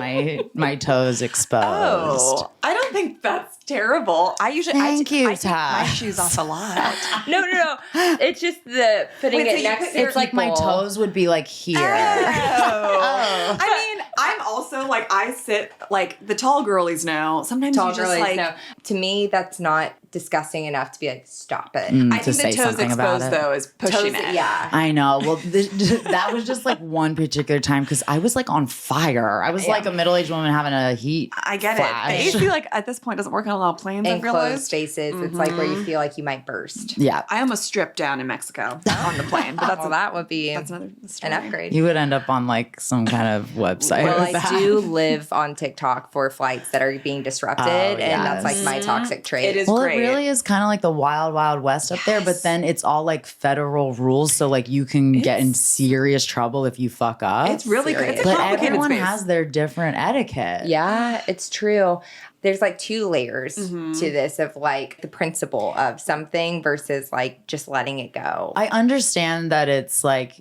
my toes exposed. Oh, I don't think that's terrible. I usually Thank you, I take my Tess. shoes off a lot. No. It's just the putting Wait, so it you next put to It's like my people. toes would be like here. Oh. I mean, I'm also like I sit like the tall girlies know. Sometimes Tall you just girlies, like no. To me, that's not disgusting enough to be like, stop it. I to think say the toes something about exposed it. though is pushing Toes, it. yeah. I know. Well, that was just like one particular time because I was like on fire. I was like a middle-aged woman having a heat I get flash. it. The AC like at this point doesn't work on a lot of planes. I've In closed realized. spaces, it's like where you feel like you might burst. Yeah. I almost stripped down in Mexico on the plane, but that's Well, that would be that's another story. an upgrade. You would end up on like some kind of website. Well, with I that. do live on TikTok for flights that are being disrupted, and that's like my toxic trait. It is Well, great. it really is kind of like the wild, wild west up there, but then it's all like federal rules. So like you can get in serious trouble if you fuck up. It's really good. It's a but complicated everyone space. has their different etiquette. Yeah, it's true. There's like two layers to this of like the principle of something versus like just letting it go. I understand that it's like,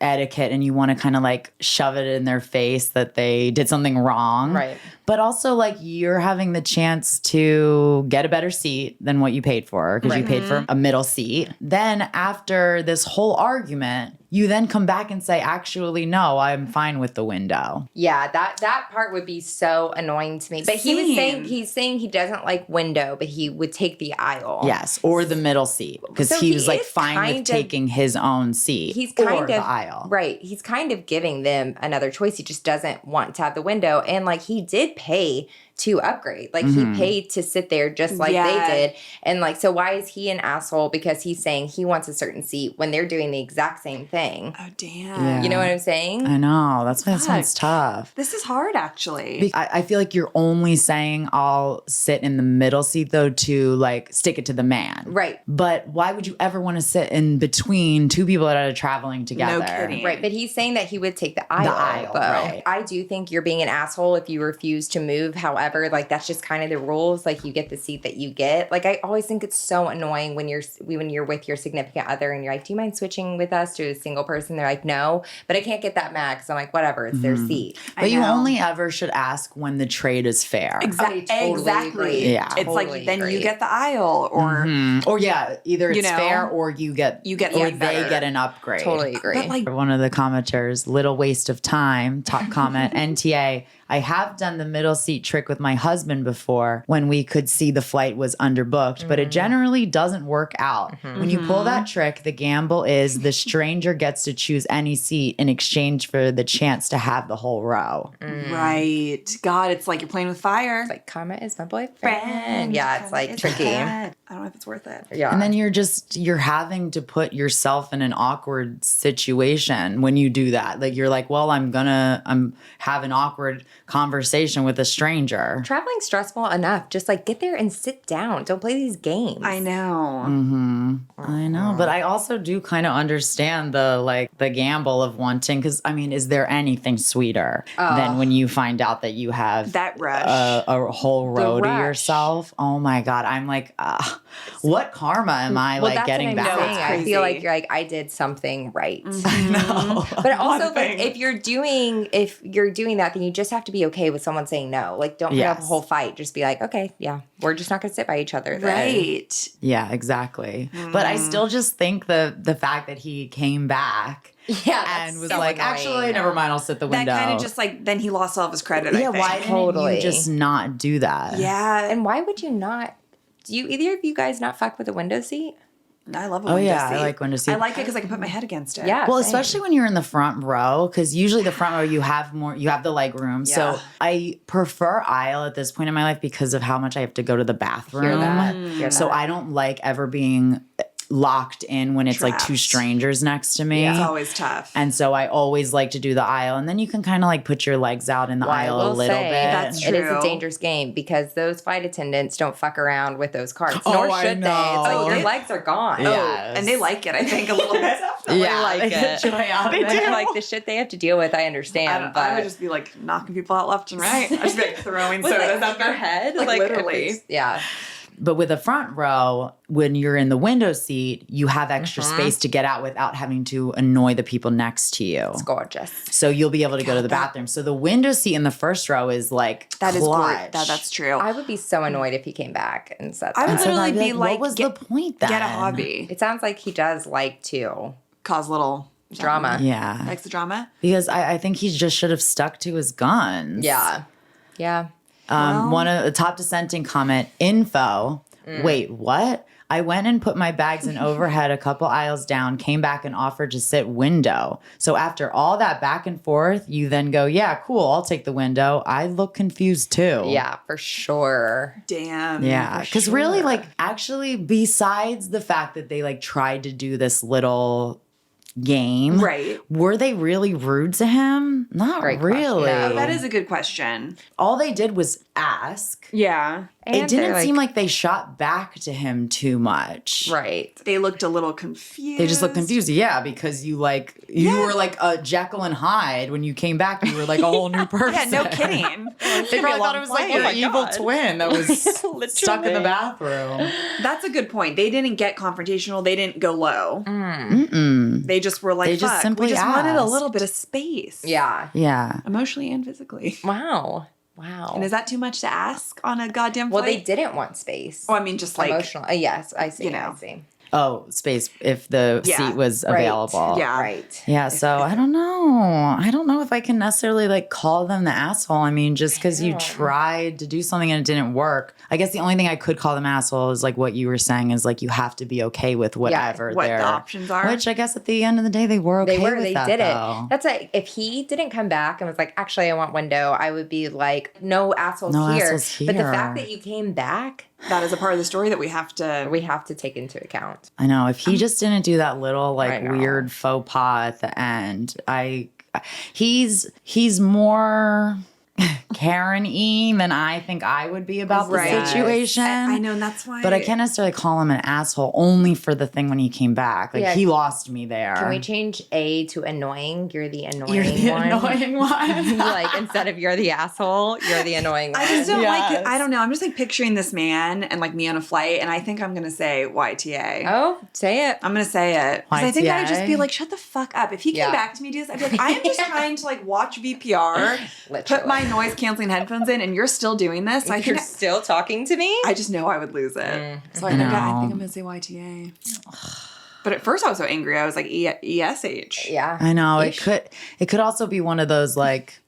etiquette and you want to kind of like shove it in their face that they did something wrong. Right. But also like you're having the chance to get a better seat than what you paid for because you paid for a middle seat. Then after this whole argument, you then come back and say, actually, no, I'm fine with the window. Yeah, that part would be so annoying to me. But he's saying he doesn't like window, but he would take the aisle. Yes, or the middle seat because So he was he like is fine kind with of- taking his own seat He's or kind the of aisle. right. He's kind of giving them another choice. He just doesn't want to have the window, and like he did pay to upgrade. Like he paid to sit there just like they did, and like so why is he an asshole because he's saying he wants a certain seat when they're doing the exact same thing? Oh damn. Yeah. You know what I'm saying? I know. That's why it sounds Fuck. tough. This is hard actually. I feel like you're only saying I'll sit in the middle seat though to like stick it to the man. Right. But why would you ever want to sit in between two people that are traveling together? No kidding. Right, but he's saying that he would take the aisle, though. right. I do think you're being an asshole if you refuse to move. However, like that's just kind of the rules. Like you get the seat that you get. Like I always think it's so annoying when you're with your significant other and you're like, "Do you mind switching with us to a single person?" They're like, "No," but I can't get that mad because I'm like, "Whatever, it's their seat." But you know. only ever should ask when the trade is fair. I totally Exactly. agree. Yeah. It's Totally like then agree. you get the aisle or Or either it's know, fair or you get or they better. get an upgrade. Totally agree. But like One of the commenters, little waste of time, top comment, NTA. I have done the middle seat trick with my husband before when we could see the flight was underbooked, but it generally doesn't work out. When you pull that trick, the gamble is the stranger gets to choose any seat in exchange for the chance to have the whole row. right. God, it's like you're playing with fire. Like, Karma is my boyfriend. Yeah, it's like tricky. I don't know if it's worth it. Yeah. And then you're having to put yourself in an awkward situation when you do that. Like you're like, well, I'm have an awkward conversation with a stranger. Traveling's stressful enough. Just like get there and sit down. Don't play these games. I know. I know, but I also do kind of understand the gamble of wanting because I mean, is there anything sweeter than when you find out that you have That rush. a whole row to rush. yourself? Oh my god, I'm like, what karma am I Well, like that's getting what I'm back? saying. I Crazy. feel like you're like I did something right. I know. But also, One like, thing. if you're doing that, then you just have to be okay with someone saying no. Like, don't put up a Yes. whole fight. Just be like, okay, yeah, we're just not gonna sit by each other. Then. Right. Yeah, exactly. But I still just think the fact that he came back Yeah, that's and was so like, annoying. actually, never mind, I'll sit the That window. kind of just like then he lost all of his credit. I yeah, think. why didn't Totally. you just not do that? Yeah. And why would you not? Do you either of you guys not fuck with a window seat? I love a Oh, window yeah, seat. I like window seat. I like it because I can put my head against it. Yeah. Well, same. especially when you're in the front row, because usually the front row you have the leg room. Yeah. So I prefer aisle at this point in my life because of how much I have to go to the bathroom. Hear that. Hear So that. I don't like ever being locked in when it's like two Trapped. strangers next to me. It's always tough. And so I always like to do the aisle, and then you can kind of like put your legs out in the Well, I aisle a will little say, bit. That's It is a True. dangerous game because those flight attendants don't fuck around with those carts. Oh, Nor I should they. It's know. like your legs are gone. Yeah. Oh, Yes. and they like it, I think, a little bit. definitely like they get it. joy out They of do. it. Like the shit they have to deal with, I understand. I would just be like knocking people out left and right. I'd just be like throwing sodas at their head. Like literally. Yeah. But with a front row, when you're in the window seat, you have extra space to get out without having to annoy the people next to you. It's gorgeous. So you'll be able to go to the bathroom. So the window seat in the first row is like That is clutch. great. That's true. I would be so annoyed if he came back and said I would that. So literally I'd be like, what was the point then? get a hobby. It sounds like he does like to Cause little drama. Yeah. Likes the drama. Because I think he just should have stuck to his guns. Yeah. Yeah. One of the top dissenting comment, info. Wait, what? I went and put my bags in overhead a couple aisles down, came back and offered to sit window. So after all that back and forth, you then go, yeah, cool, I'll take the window. I look confused too. Yeah, for sure. Damn. Yeah. Because really, like, actually, besides the fact that they like tried to do this little game, Right. were they really rude to him? Not Great question. really. No. That is a good question. All they did was ask. Yeah. It And didn't they're seem like they shot back to him too much. Right. They looked a little confused. They just looked confused. Yeah, because you were like a Jekyll and Hyde. When you came back, you were like a whole new person. Yeah, no kidding. They probably thought it was like your my evil God. twin that was stuck in the bathroom. That's a good point. They didn't get confrontational. They didn't go low. Mm-mm. They just were like, They just fuck, simply we just wanted a asked. little bit of space. Yeah. Yeah. Emotionally and physically. Wow. Wow. And is that too much to ask on a goddamn well, flight? they didn't want space. Oh, I mean, just like, Emotional. Yes, I see. you know. I see. Oh, space if the Yeah. seat was Right. available. Yeah. Right. Yeah, so I don't know. I don't know if I can necessarily like call them the asshole. I mean, just because you tried to do something and it didn't work. I guess the only thing I could call them asshole is like what you were saying is like you have to be okay with whatever what their the options are. Which I guess at the end of the day they were okay They were. with They that, did though. it. That's like if he didn't come back and was like, "Actually, I want window," I would be like, "No assholes No here." assholes But the here. fact that you came back, That is a part of the story that we have to take into account. I know. If he just didn't do that little I like know. weird faux pas at the end, he's more Karen-y than I think I would be about Right. the situation. I know, and that's why. But I can't necessarily call him an asshole only for the thing when he came back. Like Yeah. he lost me there. Can we change A to annoying? You're the annoying You're the one. annoying one. Like instead of you're the asshole, you're the annoying one. I just don't like Yes. it. I don't know. I'm just like picturing this man and like me on a flight, and I think I'm gonna say YTA. Oh, say it. I'm gonna say it because I think I'd just be YTA? like, "Shut the fuck up!" If he came Yeah. back to me, dude, I'd be like, "I am just trying to like watch VPR, put Literally. my noise canceling headphones in, and you're still doing this." I You're think still talking to me? I just know I would lose it. So I I think know. I'm gonna say YTA. But at first I was so angry. I was like ESH. Yeah. I know. Ish. It could also be one of those like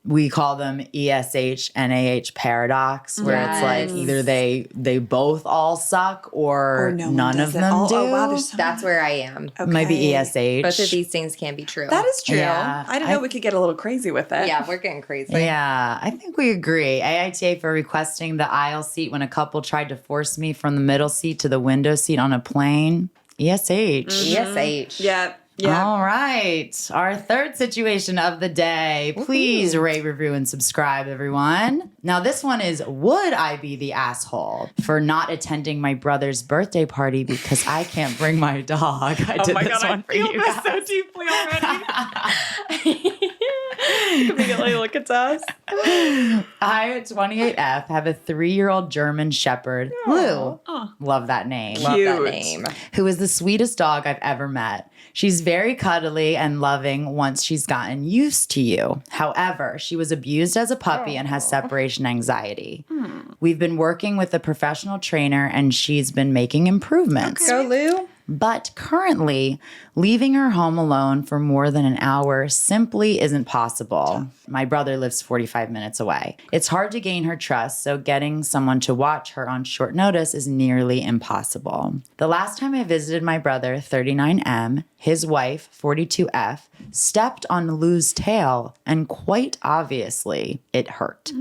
we call them ESH NAH paradox, where it's like Yes. either they both all suck or, no one none does of it. them Oh, do. oh, wow, there's so That's where I am. Might be Okay. ESH. Both of these things can be true. That is true. Yeah. I didn't know we could get a little crazy with it. Yeah, we're getting crazy. Yeah, I think we agree. AITA for requesting the aisle seat when a couple tried to force me from the middle seat to the window seat on a plane. ESH. ESH. Yeah. Yeah. All right. Our third situation of the day. Please rate, review, and subscribe, everyone. Now, this one is would I be the asshole for not attending my brother's birthday party because I can't bring my dog? I did this one for you this guys. so deeply already. Immediately look at us. I, at 28F, have a 3-year-old German Shepherd, Lou. Oh. Love that name. Love that Cute. name. Who is the sweetest dog I've ever met. She's very cuddly and loving once she's gotten used to you. However, she was abused as a puppy and has separation anxiety. We've been working with a professional trainer and she's been making improvements. Go, Lou. But currently, leaving her home alone for more than an hour simply isn't possible. My brother lives 45 minutes away. It's hard to gain her trust, so getting someone to watch her on short notice is nearly impossible. The last time I visited my brother, 39M, his wife, 42F, stepped on Lou's tail, and quite obviously, it hurt.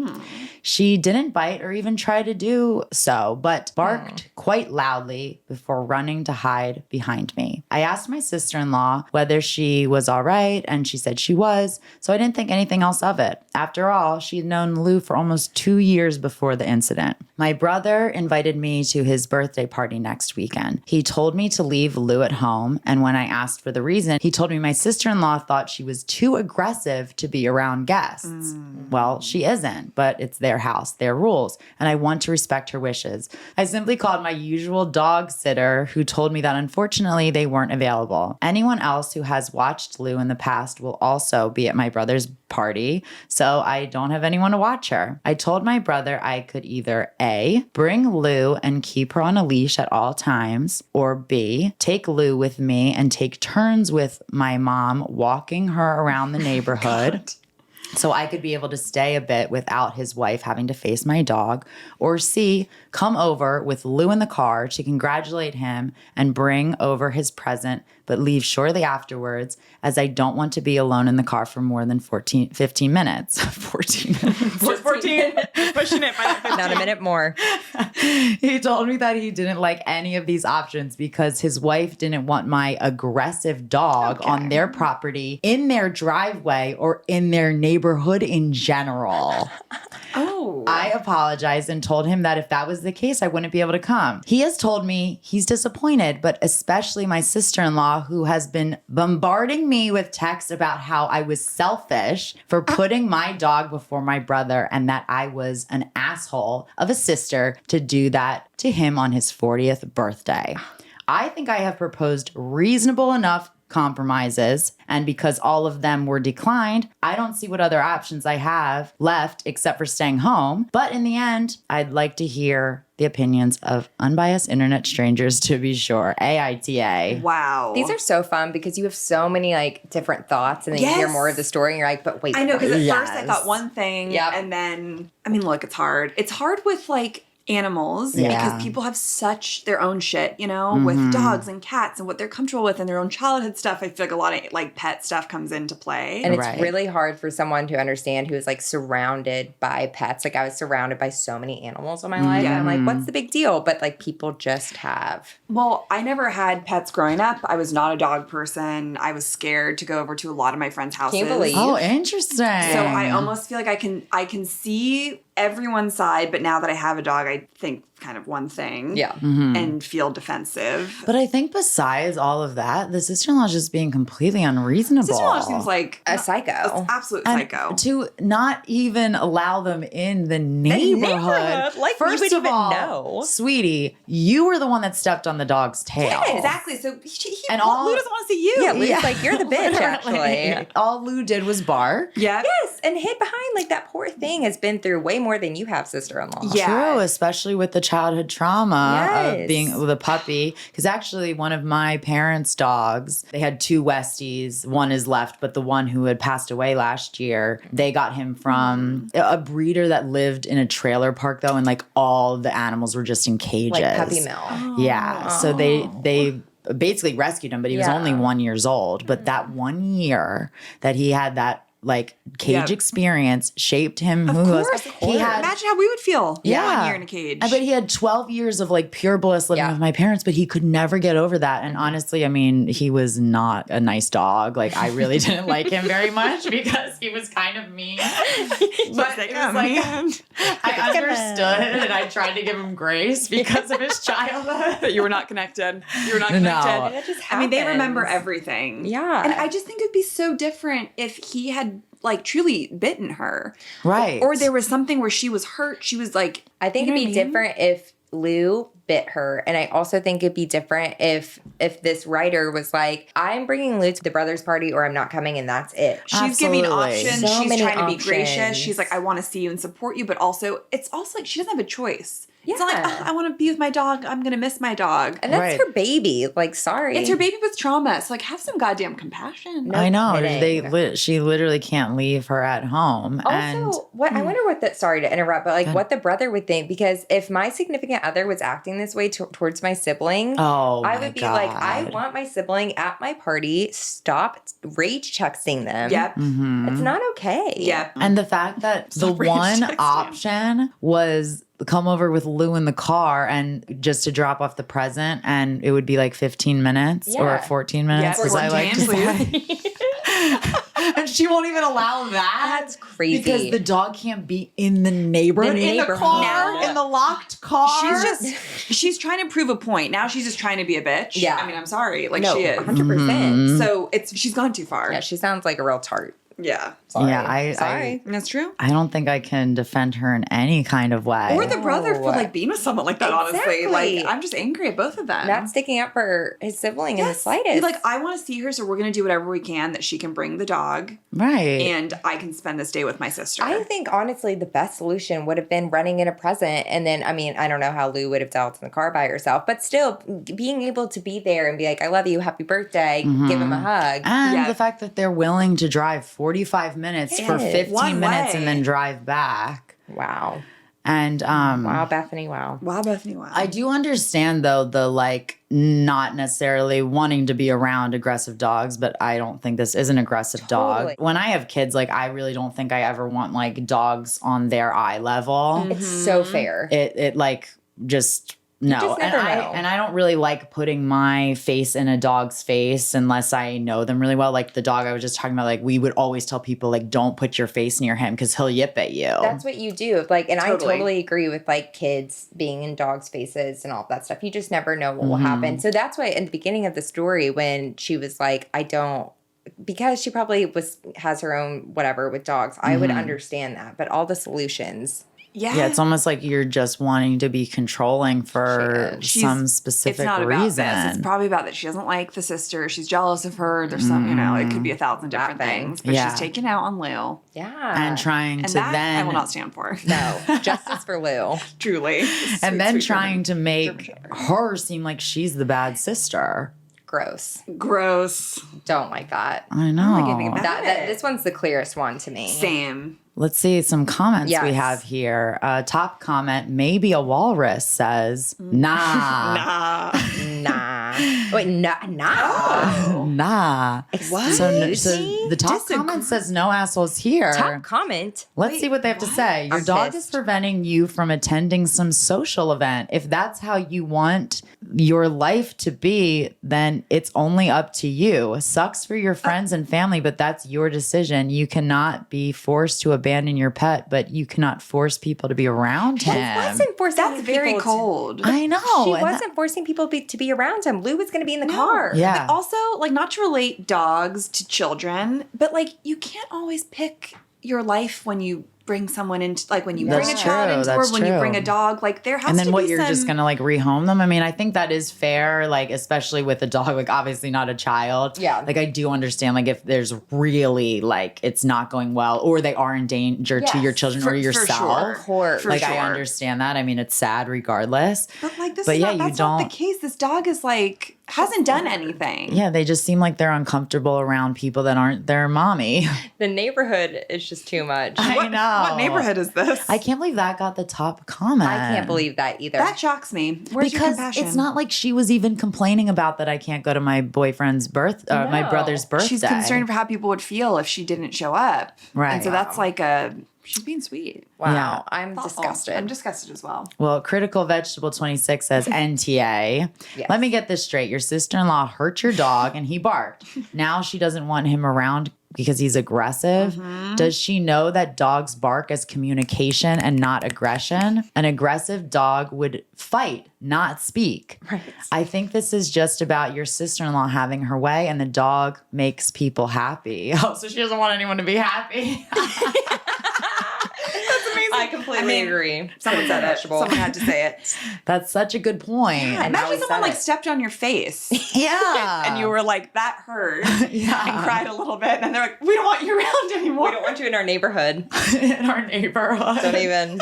She didn't bite or even try to do so, but barked quite loudly before running to hide side behind me. I asked my sister-in-law whether she was all right, and she said she was, so I didn't think anything else of it. After all, she'd known Lou for almost 2 years before the incident. My brother invited me to his birthday party next weekend. He told me to leave Lou at home, and when I asked for the reason, he told me my sister-in-law thought she was too aggressive to be around guests. Well, she isn't, but it's their house, their rules, and I want to respect her wishes. I simply called my usual dog sitter, who told me that unfortunately they weren't available. Anyone else who has watched Lou in the past will also be at my brother's party, so I don't have anyone to watch her. I told my brother I could either A, bring Lou and keep her on a leash at all times, or B, take Lou with me and take turns with my mom walking her around the neighborhood. So I could be able to stay a bit without his wife having to face my dog. Or C, come over with Lou in the car to congratulate him and bring over his present, but leave shortly afterwards, as I don't want to be alone in the car for more than 15 minutes. 14 minutes. 14. Pushing it by 15. Not a minute more. He told me that he didn't like any of these options because his wife didn't want my aggressive dog on their property, in their driveway, or in their neighborhood in general. Oh. I apologized and told him that if that was the case, I wouldn't be able to come. He has told me he's disappointed, but especially my sister-in-law, who has been bombarding me with texts about how I was selfish for putting my dog before my brother and that I was an asshole of a sister to do that to him on his 40th birthday. I think I have proposed reasonable enough compromises, and because all of them were declined, I don't see what other options I have left except for staying home. But in the end, I'd like to hear the opinions of unbiased internet strangers, to be sure. AITA. Wow. These are so fun because you have so many like different thoughts, and then you hear more of the story and you're like, but wait. I know, because at Yes. first I thought one thing, Yep. and then, I mean, look, it's hard. It's hard with like animals Yeah. because people have such their own shit, you know, with dogs and cats and what they're comfortable with and their own childhood stuff. I feel like a lot of like pet stuff comes into play. And it's Right. really hard for someone to understand who is like surrounded by pets. Like I was surrounded by so many animals in my life. Yeah. And I'm like, what's the big deal? But like people just have. Well, I never had pets growing up. I was not a dog person. I was scared to go over to a lot of my friends' houses. Can't believe. Oh, interesting. So I almost feel like I can see everyone's side, but now that I have a dog, I think kind of one thing. Yeah. And feel defensive. But I think besides all of that, the sister-in-law is just being completely unreasonable. Sister-in-law seems like A psycho. an absolute And psycho. to not even allow them in the neighborhood. Like, we First would of even all, know. sweetie, you were the one that stepped on the dog's tail. Yeah, exactly. So And all- Lou doesn't want to see you. Yeah, Lou's Yeah. like, you're the bitch, actually. All Lou did was bark. Yeah. Yes, and hid behind like that poor thing has been through way more than you have, sister-in-law. Yeah. True, especially with the childhood trauma Yes. of being with a puppy. Because actually, one of my parents' dogs, they had two Westies. One is left, but the one who had passed away last year, they got him from a breeder that lived in a trailer park, though, and like all the animals were just in cages. Like puppy mill. Yeah. So they basically rescued him, but he was Yeah. only 1 year old. But that 1 year that he had that like cage Yep. experience shaped him Of who course. was he had Imagine how we would feel. Yeah. 1 year in a cage. but he had 12 years of like pure bliss living Yeah. with my parents, but he could never get over that. And honestly, I mean, he was not a nice dog. Like I really didn't like him very much because he was kind of mean. But it was like I understood and I tried to give him grace because of his childhood. That you were not connected. You were not No. connected. It just I mean, they happens. remember everything. Yeah. And I just think it'd be so different if he had like truly bitten her. Right. Or there was something where she was hurt. She was like, I think you know it'd be what I mean? different if Lou bit her, and I also think it'd be different if this writer was like, I'm bringing Lou to the brothers party or I'm not coming, and that's it. She's giving Absolutely. options. So She's many trying to be gracious. options. She's like, I want to see you and support you, but also it's also like she doesn't have a choice. It's not like, Yeah. oh, I want to be with my dog. I'm gonna miss my dog. And that's Right. her baby. Like, sorry. It's her baby with trauma. So like, have some goddamn compassion. No I know. kidding. She literally can't leave her at home. and Also, I wonder what that, sorry to interrupt, but like what the brother would think, because if my significant other was acting this way towards my sibling, oh, I my would be God. like, I want my sibling at my party. Stop rage texting them. Yep. Mhm. It's not okay. Yep. And the fact that the Stop rage one texting. option was come over with Lou in the car and just to drop off the present, and it would be like 15 minutes or 14 minutes, as I like to say. And she won't even allow that. That's crazy. Because the dog can't be in the neighborhood, in the car, in the locked car. She's trying to prove a point. Now she's just trying to be a bitch. Yeah. I mean, I'm sorry. Like, no, she is. 100%. So she's gone too far. Yeah, she sounds like a real tart. Yeah. Sorry. Yeah, Sorry. That's true. I don't think I can defend her in any kind of way. Or the brother for like being with someone like that, honestly. Exactly. Like, I'm just angry at both of them. Not sticking up for his sibling in the slightest. Like, I want to see her, so we're going to do whatever we can that she can bring the dog. Right. And I can spend this day with my sister. I think, honestly, the best solution would have been running in a present. And then, I mean, I don't know how Lou would have dealt in the car by herself, but still being able to be there and be like, I love you, happy birthday, give him a hug. And the fact that they're willing to drive 45 minutes for 15 minutes and then drive back. Wow. And Wow, Bethany, wow. Wow, Bethany, wow. I do understand though the like not necessarily wanting to be around aggressive dogs, but I don't think this is an aggressive dog. When I have kids, like I really don't think I ever want like dogs on their eye level. It's so fair. It like just no. just never know. And I don't really like putting my face in a dog's face unless I know them really well. Like the dog I was just talking about, like we would always tell people like don't put your face near him because he'll yip at you. That's what you do. Like, and I totally agree with like kids being in dogs' faces and all that stuff. You just never know what will happen. So that's why in the beginning of the story, when she was like, because she probably has her own whatever with dogs, I would understand that. But all the solutions. Yeah, it's almost like you're just wanting to be controlling for some specific it's not reason. About this. It's probably about that she doesn't like the sister. She's jealous of her. There's some, it could be 1,000 different things. But she's taking out on Lou. Yeah. And trying to that then... I will not stand for. No. Justice for Lou. Truly. And then trying to make her seem like she's the bad sister. Gross. Don't like that. I know. like anything about This one's the clearest one to me. Same. Let's see some comments we have here. Top comment, maybe a walrus says, nah. Wait, nah. Nah. What? So the top comment says no assholes here. Top comment? Let's see what they have to say. Your dog is preventing you from attending some social event. If that's how you want your life to be, then it's only up to you. Sucks for your friends and family, but that's your decision. You cannot be forced to abandon your pet, but you cannot force people to be around him. She wasn't forcing That's very people cold. I know. She wasn't forcing people to be around him. Lou was going to be in the car. Yeah. But also, like, not to relate dogs to children, but like, you can't always pick your life when you bring someone into, like, when you bring a child into the world, when you bring a dog, like, there has to be And then what, you're just going to, like, rehome them? I mean, I think that is fair, like, especially with a dog, like, obviously not a child. Yeah. Like, I do understand, like, if there's really, like, it's not going well, or they are in danger to your children or yourself. Of course. Like, I understand that. I mean, it's sad regardless. But, like, that's don't... not the case. This dog is, like, hasn't done anything. Yeah, they just seem like they're uncomfortable around people that aren't their mommy. The neighborhood is just too much. I know. What neighborhood is this? I can't believe that got the top comment. I can't believe that either. That shocks me. Where's your compassion? It's not like she was even complaining about that I can't go to my boyfriend's my brother's birthday. She's concerned for how people would feel if she didn't show up. Right. And so that's like she's being sweet. Wow. Yeah. I'm disgusted. I'm disgusted as well. Well, Critical Vegetable 26 says NTA. Yes. Let me get this straight. Your sister-in-law hurt your dog and he barked. Now she doesn't want him around because he's aggressive. Does she know that dogs bark as communication and not aggression? An aggressive dog would fight, not speak. Right. I think this is just about your sister-in-law having her way and the dog makes people happy. Oh, so she doesn't want anyone to be happy. That's amazing. I completely agree. Someone said it. Someone had to say it. That's such a good point. Yeah, now Imagine we someone said like it. stepped on your face. Yeah. And you were like, that hurt. Yeah. And cried a little bit. And they're like, we don't want you around anymore. We don't want you in our neighborhood. In our neighborhood. Don't even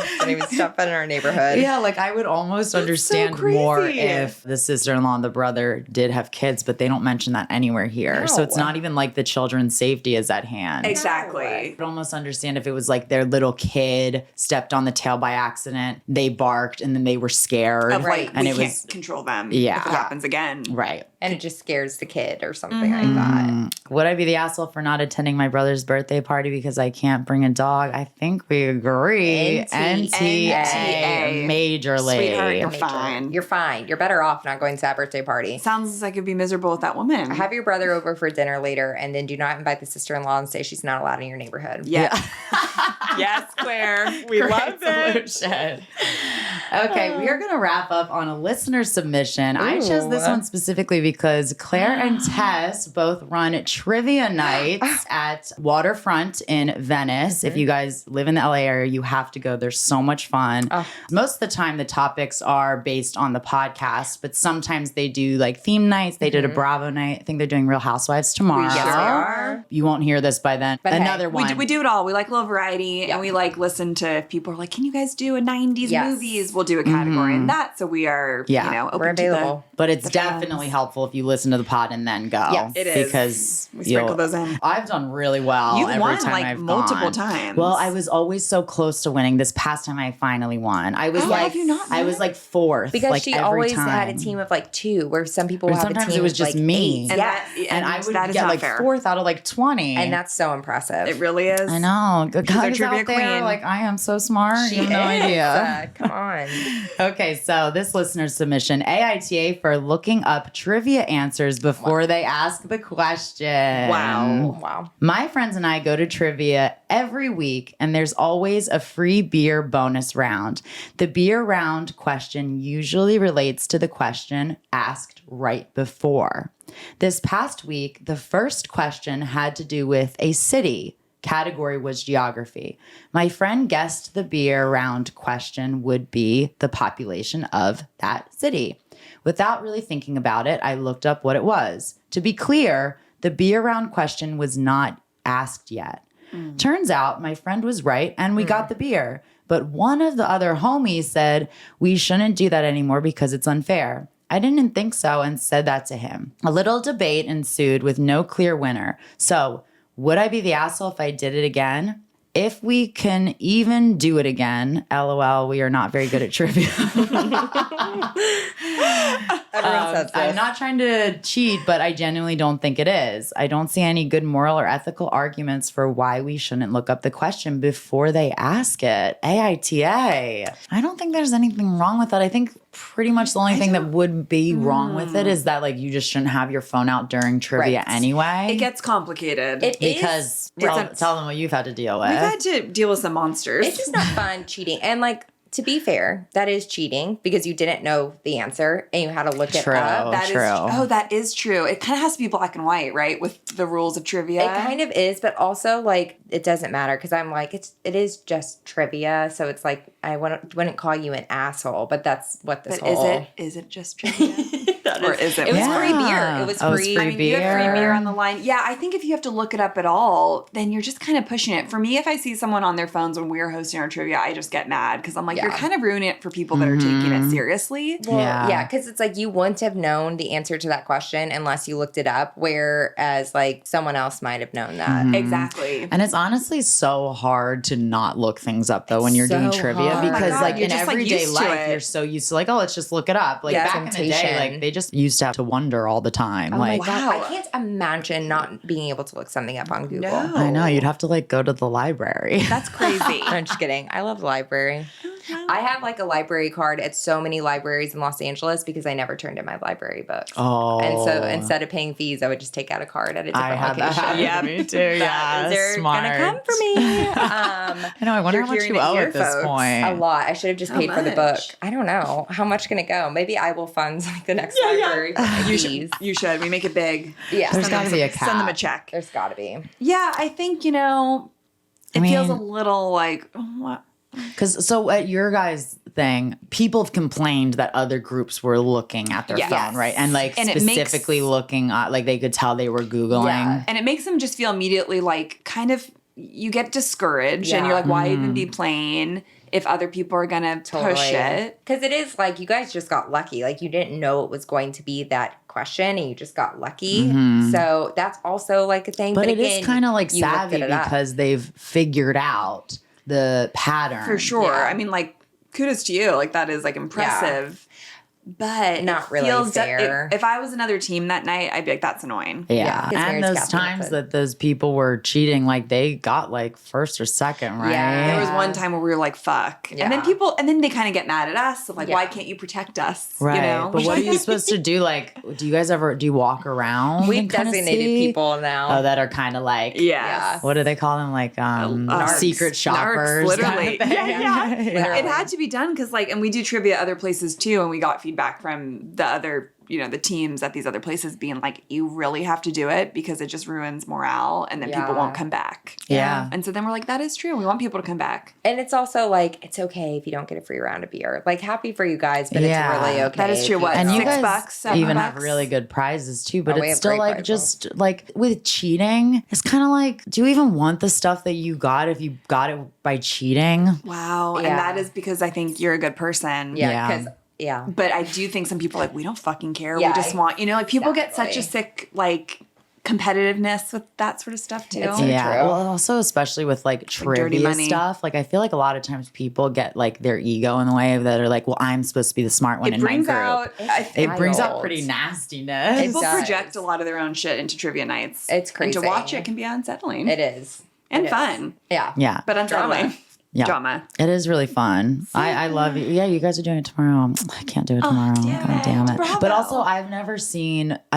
step in our neighborhood. Yeah, like I would almost understand crazy. more if the sister-in-law and the brother did have kids, but they don't mention that anywhere here. No. So it's not even like the children's safety is at hand. Exactly. I would almost understand if it was like their little kid stepped on the tail by accident. They barked and then they were scared. Of like, and we it can't was control them Yeah. if it happens again. right. And it just scares the kid or something like that. Would I be the asshole for not attending my brother's birthday party because I can't bring a dog? I think we agree. NTA. Majorly. Sweetheart, you're Major. fine. You're fine. You're better off not going to that birthday party. Sounds like it'd be miserable with that woman. Have your brother over for dinner later, and then do not invite the sister-in-law and say she's not allowed in your neighborhood. Yeah. Yes, Claire. We Great love it. solution. Okay, we are going to wrap up on a listener submission. I chose this one specifically because Claire and Tess both run trivia nights at Waterfront in Venice. If you guys live in the LA area, you have to go. They're so much fun. Most of the time, the topics are based on the podcast, but sometimes they do like theme nights. They did a Bravo night. I think they're doing Real Housewives tomorrow. Yes, they are. You won't hear this by then. But hey, Another one. We do it all. We like a little variety, and we like listen to if people are like, "Can you guys do a '90s movies?" We'll do a category in that. So we are, open We're to available. But it's the definitely helpful if you listen to the pod and then go. Yes, it is. Because We sprinkle those in. I've done really well You've every won, time like, I've multiple gone. times. Well, I was always so close to winning. This past time I finally won. I was Oh, like, have you not I was like fourth. Because like, she every always time. had a team of like 2, where some people Or have a sometimes team it was of just like me. 8. And Yes. and I would that is get not like fair. fourth out of like 20. And that's so impressive. It really is. I know. Good She's our guys trivia out there, queen. like I am so smart. She you have no is. idea. Come on. Okay, so this listener's submission, AITA for looking up trivia answers before they ask the question. Wow. My friends and I go to trivia every week, and there's always a free beer bonus round. The beer round question usually relates to the question asked right before. This past week, the first question had to do with a city. Category was geography. My friend guessed the beer round question would be the population of that city. Without really thinking about it, I looked up what it was. To be clear, the beer round question was not asked yet. Turns out my friend was right and we got the beer. But one of the other homies said we shouldn't do that anymore because it's unfair. I didn't think so and said that to him. A little debate ensued with no clear winner. So, would I be the asshole if I did it again? If we can even do it again, LOL, we are not very good at trivia. Everyone says this. I'm not trying to cheat, but I genuinely don't think it is. I don't see any good moral or ethical arguments for why we shouldn't look up the question before they ask it. AITA. I don't think there's anything wrong with that. I think pretty much the only thing that would be wrong with it is that like you just shouldn't have your phone out during trivia Right. anyway. It gets complicated. It is. because It's tell them what you've had to deal with. We've had to deal with some monsters. It's just not fun cheating. And like, to be fair, that is cheating because you didn't know the answer and you had to look it True. up. That is True. that is true. It kind of has to be black and white, right? With the rules of trivia. It kind of is, but also like it doesn't matter because I'm like it is just trivia, so it's like I wouldn't call you an asshole, but that's what this But whole. is it just trivia? Or is it? It was Yeah. free beer. It was Oh, it's free. free I mean, you have free beer. beer on the line. Yeah, I think if you have to look it up at all, then you're just kind of pushing it. For me, if I see someone on their phones when we're hosting our trivia, I just get mad because I'm like, Yeah. you're kind of ruining it for people that are taking it seriously. Well, Yeah. yeah, because it's like you wouldn't have known the answer to that question unless you looked it up, whereas like someone else might have known that. Exactly. And it's honestly so hard to not look things up though when you're doing so trivia hard. Oh my because God, like you're in just, like, everyday used to life it. you're so used to like, oh, let's just look it up. Like Yeah, back in the day, temptation. like they just used to have to wonder all the time. Oh like my God, wow. I can't imagine not being able to look something up on Google. No. I know you'd have to like go to the library. That's crazy. I'm just kidding. I love the library. I have like a library card at so many libraries in Los Angeles because I never turned in my library books. Oh. And so instead of paying fees, I would just take out a card at a different I had that location. happen Yeah, to me too. Yeah, They're smart. gonna come for me. I know. I wonder You're how much hearing you it owe here, at this folks. point. A lot. I should have just How paid for the book. much? I don't know. How much can it go? Maybe I will fund like the next library. You fees. should. You should. We make it big. Yeah. There's gotta be a Send them a cap. check. There's got to be. Yeah, I think, it I feels a mean- little like, what? Because so at your guys' thing, people have complained that other groups were looking at their Yes. phone, right? And like And it specifically makes- looking at, like they could tell they were Googling. Yeah. And it makes them just feel immediately like kind of, you get discouraged and Yeah. you're like, why even be playing if other people are going to push it? Because it is like you guys just got lucky. Like you didn't know it was going to be that question and you just got lucky. So that's also like a thing. But it again, is kind of like you looked savvy it up. because they've figured out the pattern. For sure. Yeah. I mean, like, kudos to you. Like, that is, like, impressive. But Not it really feels fair. If I was another team that night, I'd be like, that's annoying. Yeah. his And marriage those captain times said. that those people were cheating, like they got like first or second, right? Yeah. There was one time where we were like, fuck. Yeah. And then they kind of get mad at us. Of like, Yeah. why can't you protect us? Right. You know? But what are you supposed to do? Like, do you walk around? We've and kinda designated see? people now. Oh, that are kind of like, Yeah. what do they call them? Like, Narcs. secret shoppers. Narcs, literally. kind of thing. Yeah. Literally. It had to be done because, like, and we do trivia other places too, and we got feedback from the other, the teams at these other places being like, you really have to do it because it just ruins morale, and then people Yeah. won't come back. Yeah. And so then we're like, that is true. We want people to come back. And it's also like, it's okay if you don't get a free round of beer. Like, happy for you guys, but Yeah. it's really okay. That is true. if What, And you $6, guys $7 even bucks? have really good prizes too, but Oh, we it's have still great like prizes. just like with cheating, it's kind of like, do you even want the stuff that you got if you got it by cheating? Wow. And Yeah. that is because I think you're a good person. Yeah, Yeah. because, yeah. But I do think some people are like, we don't fucking care. Yeah, we just want, like people get such a exactly. sick, like, competitiveness with that sort of stuff too. It's so Yeah. true. Well, also especially with like dirty trivia money. stuff. Like I feel like a lot of times people get like their ego in the way that are like, well, I'm supposed to be the smart one It in my brings group. out, It brings out wild. pretty nastiness. It people does. project a lot of their own shit into trivia nights. It's And crazy. to watch it can be unsettling. It is. And It is. fun. Yeah. Yeah. But unsettling. Drama. Yeah. Drama. It is really fun. I love you. Yeah, you guys are doing it tomorrow. I can't do it tomorrow. damn God it. damn it. Bravo. But also, I've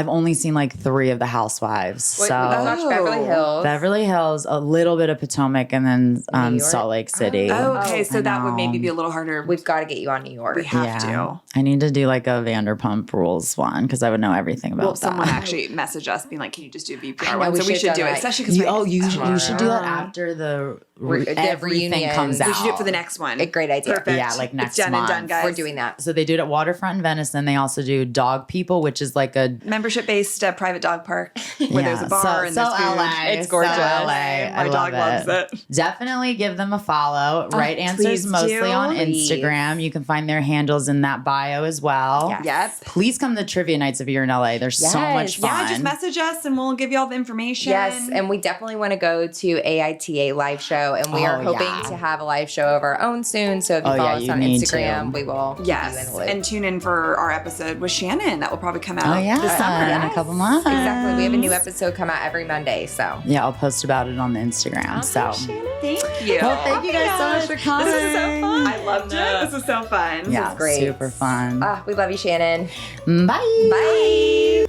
only seen like 3 of the Housewives. Wait, So we watched Beverly Hills. Beverly Hills, a little bit of Potomac, and then New York? Salt Lake City. Oh, okay. So I that would maybe know. be a little harder. We've got to get you on New York. We have to. I need to do like a Vanderpump Rules one because I would know everything about Well, that. someone actually messaged us being like, can you just do a VPR I know, one? we So we should should have do done it. that. Especially because you should do that after the everything reunion. comes out. We should do it for the next one. A great idea. Perfect. Yeah, like next It's done month. and done, guys. We're doing that. So they do it at Waterfront in Venice, and they also do Dog People, which is like a Membership-based private dog park where there's a bar and there's food. LA. It's gorgeous. So LA. My dog loves it. Definitely give them a follow. Right Answers please mostly do. on Please. Instagram. You can find their handles in that bio as well. Yes. Yep. Please come to trivia nights if you're in LA. There's so Yes. much fun. Yeah, just message us and we'll give you all the information. Yes, and we definitely want to go to AITA live show, and we are Oh, hoping yeah. to have a live show of our own soon. So if you Oh, follow yeah, us you on need Instagram, to. we will keep you in Yes, the loop. and tune in for our episode with Shannon. That will probably come out Oh yeah, this summer. in a couple months. Exactly. We have a new episode come out every Monday. So Yeah, I'll post about it on the Instagram. So Thank you. well, thank you guys so much for coming. This is so fun. I loved it. This is so fun. Yeah, great. super fun. we love you, Shannon. Bye. Bye.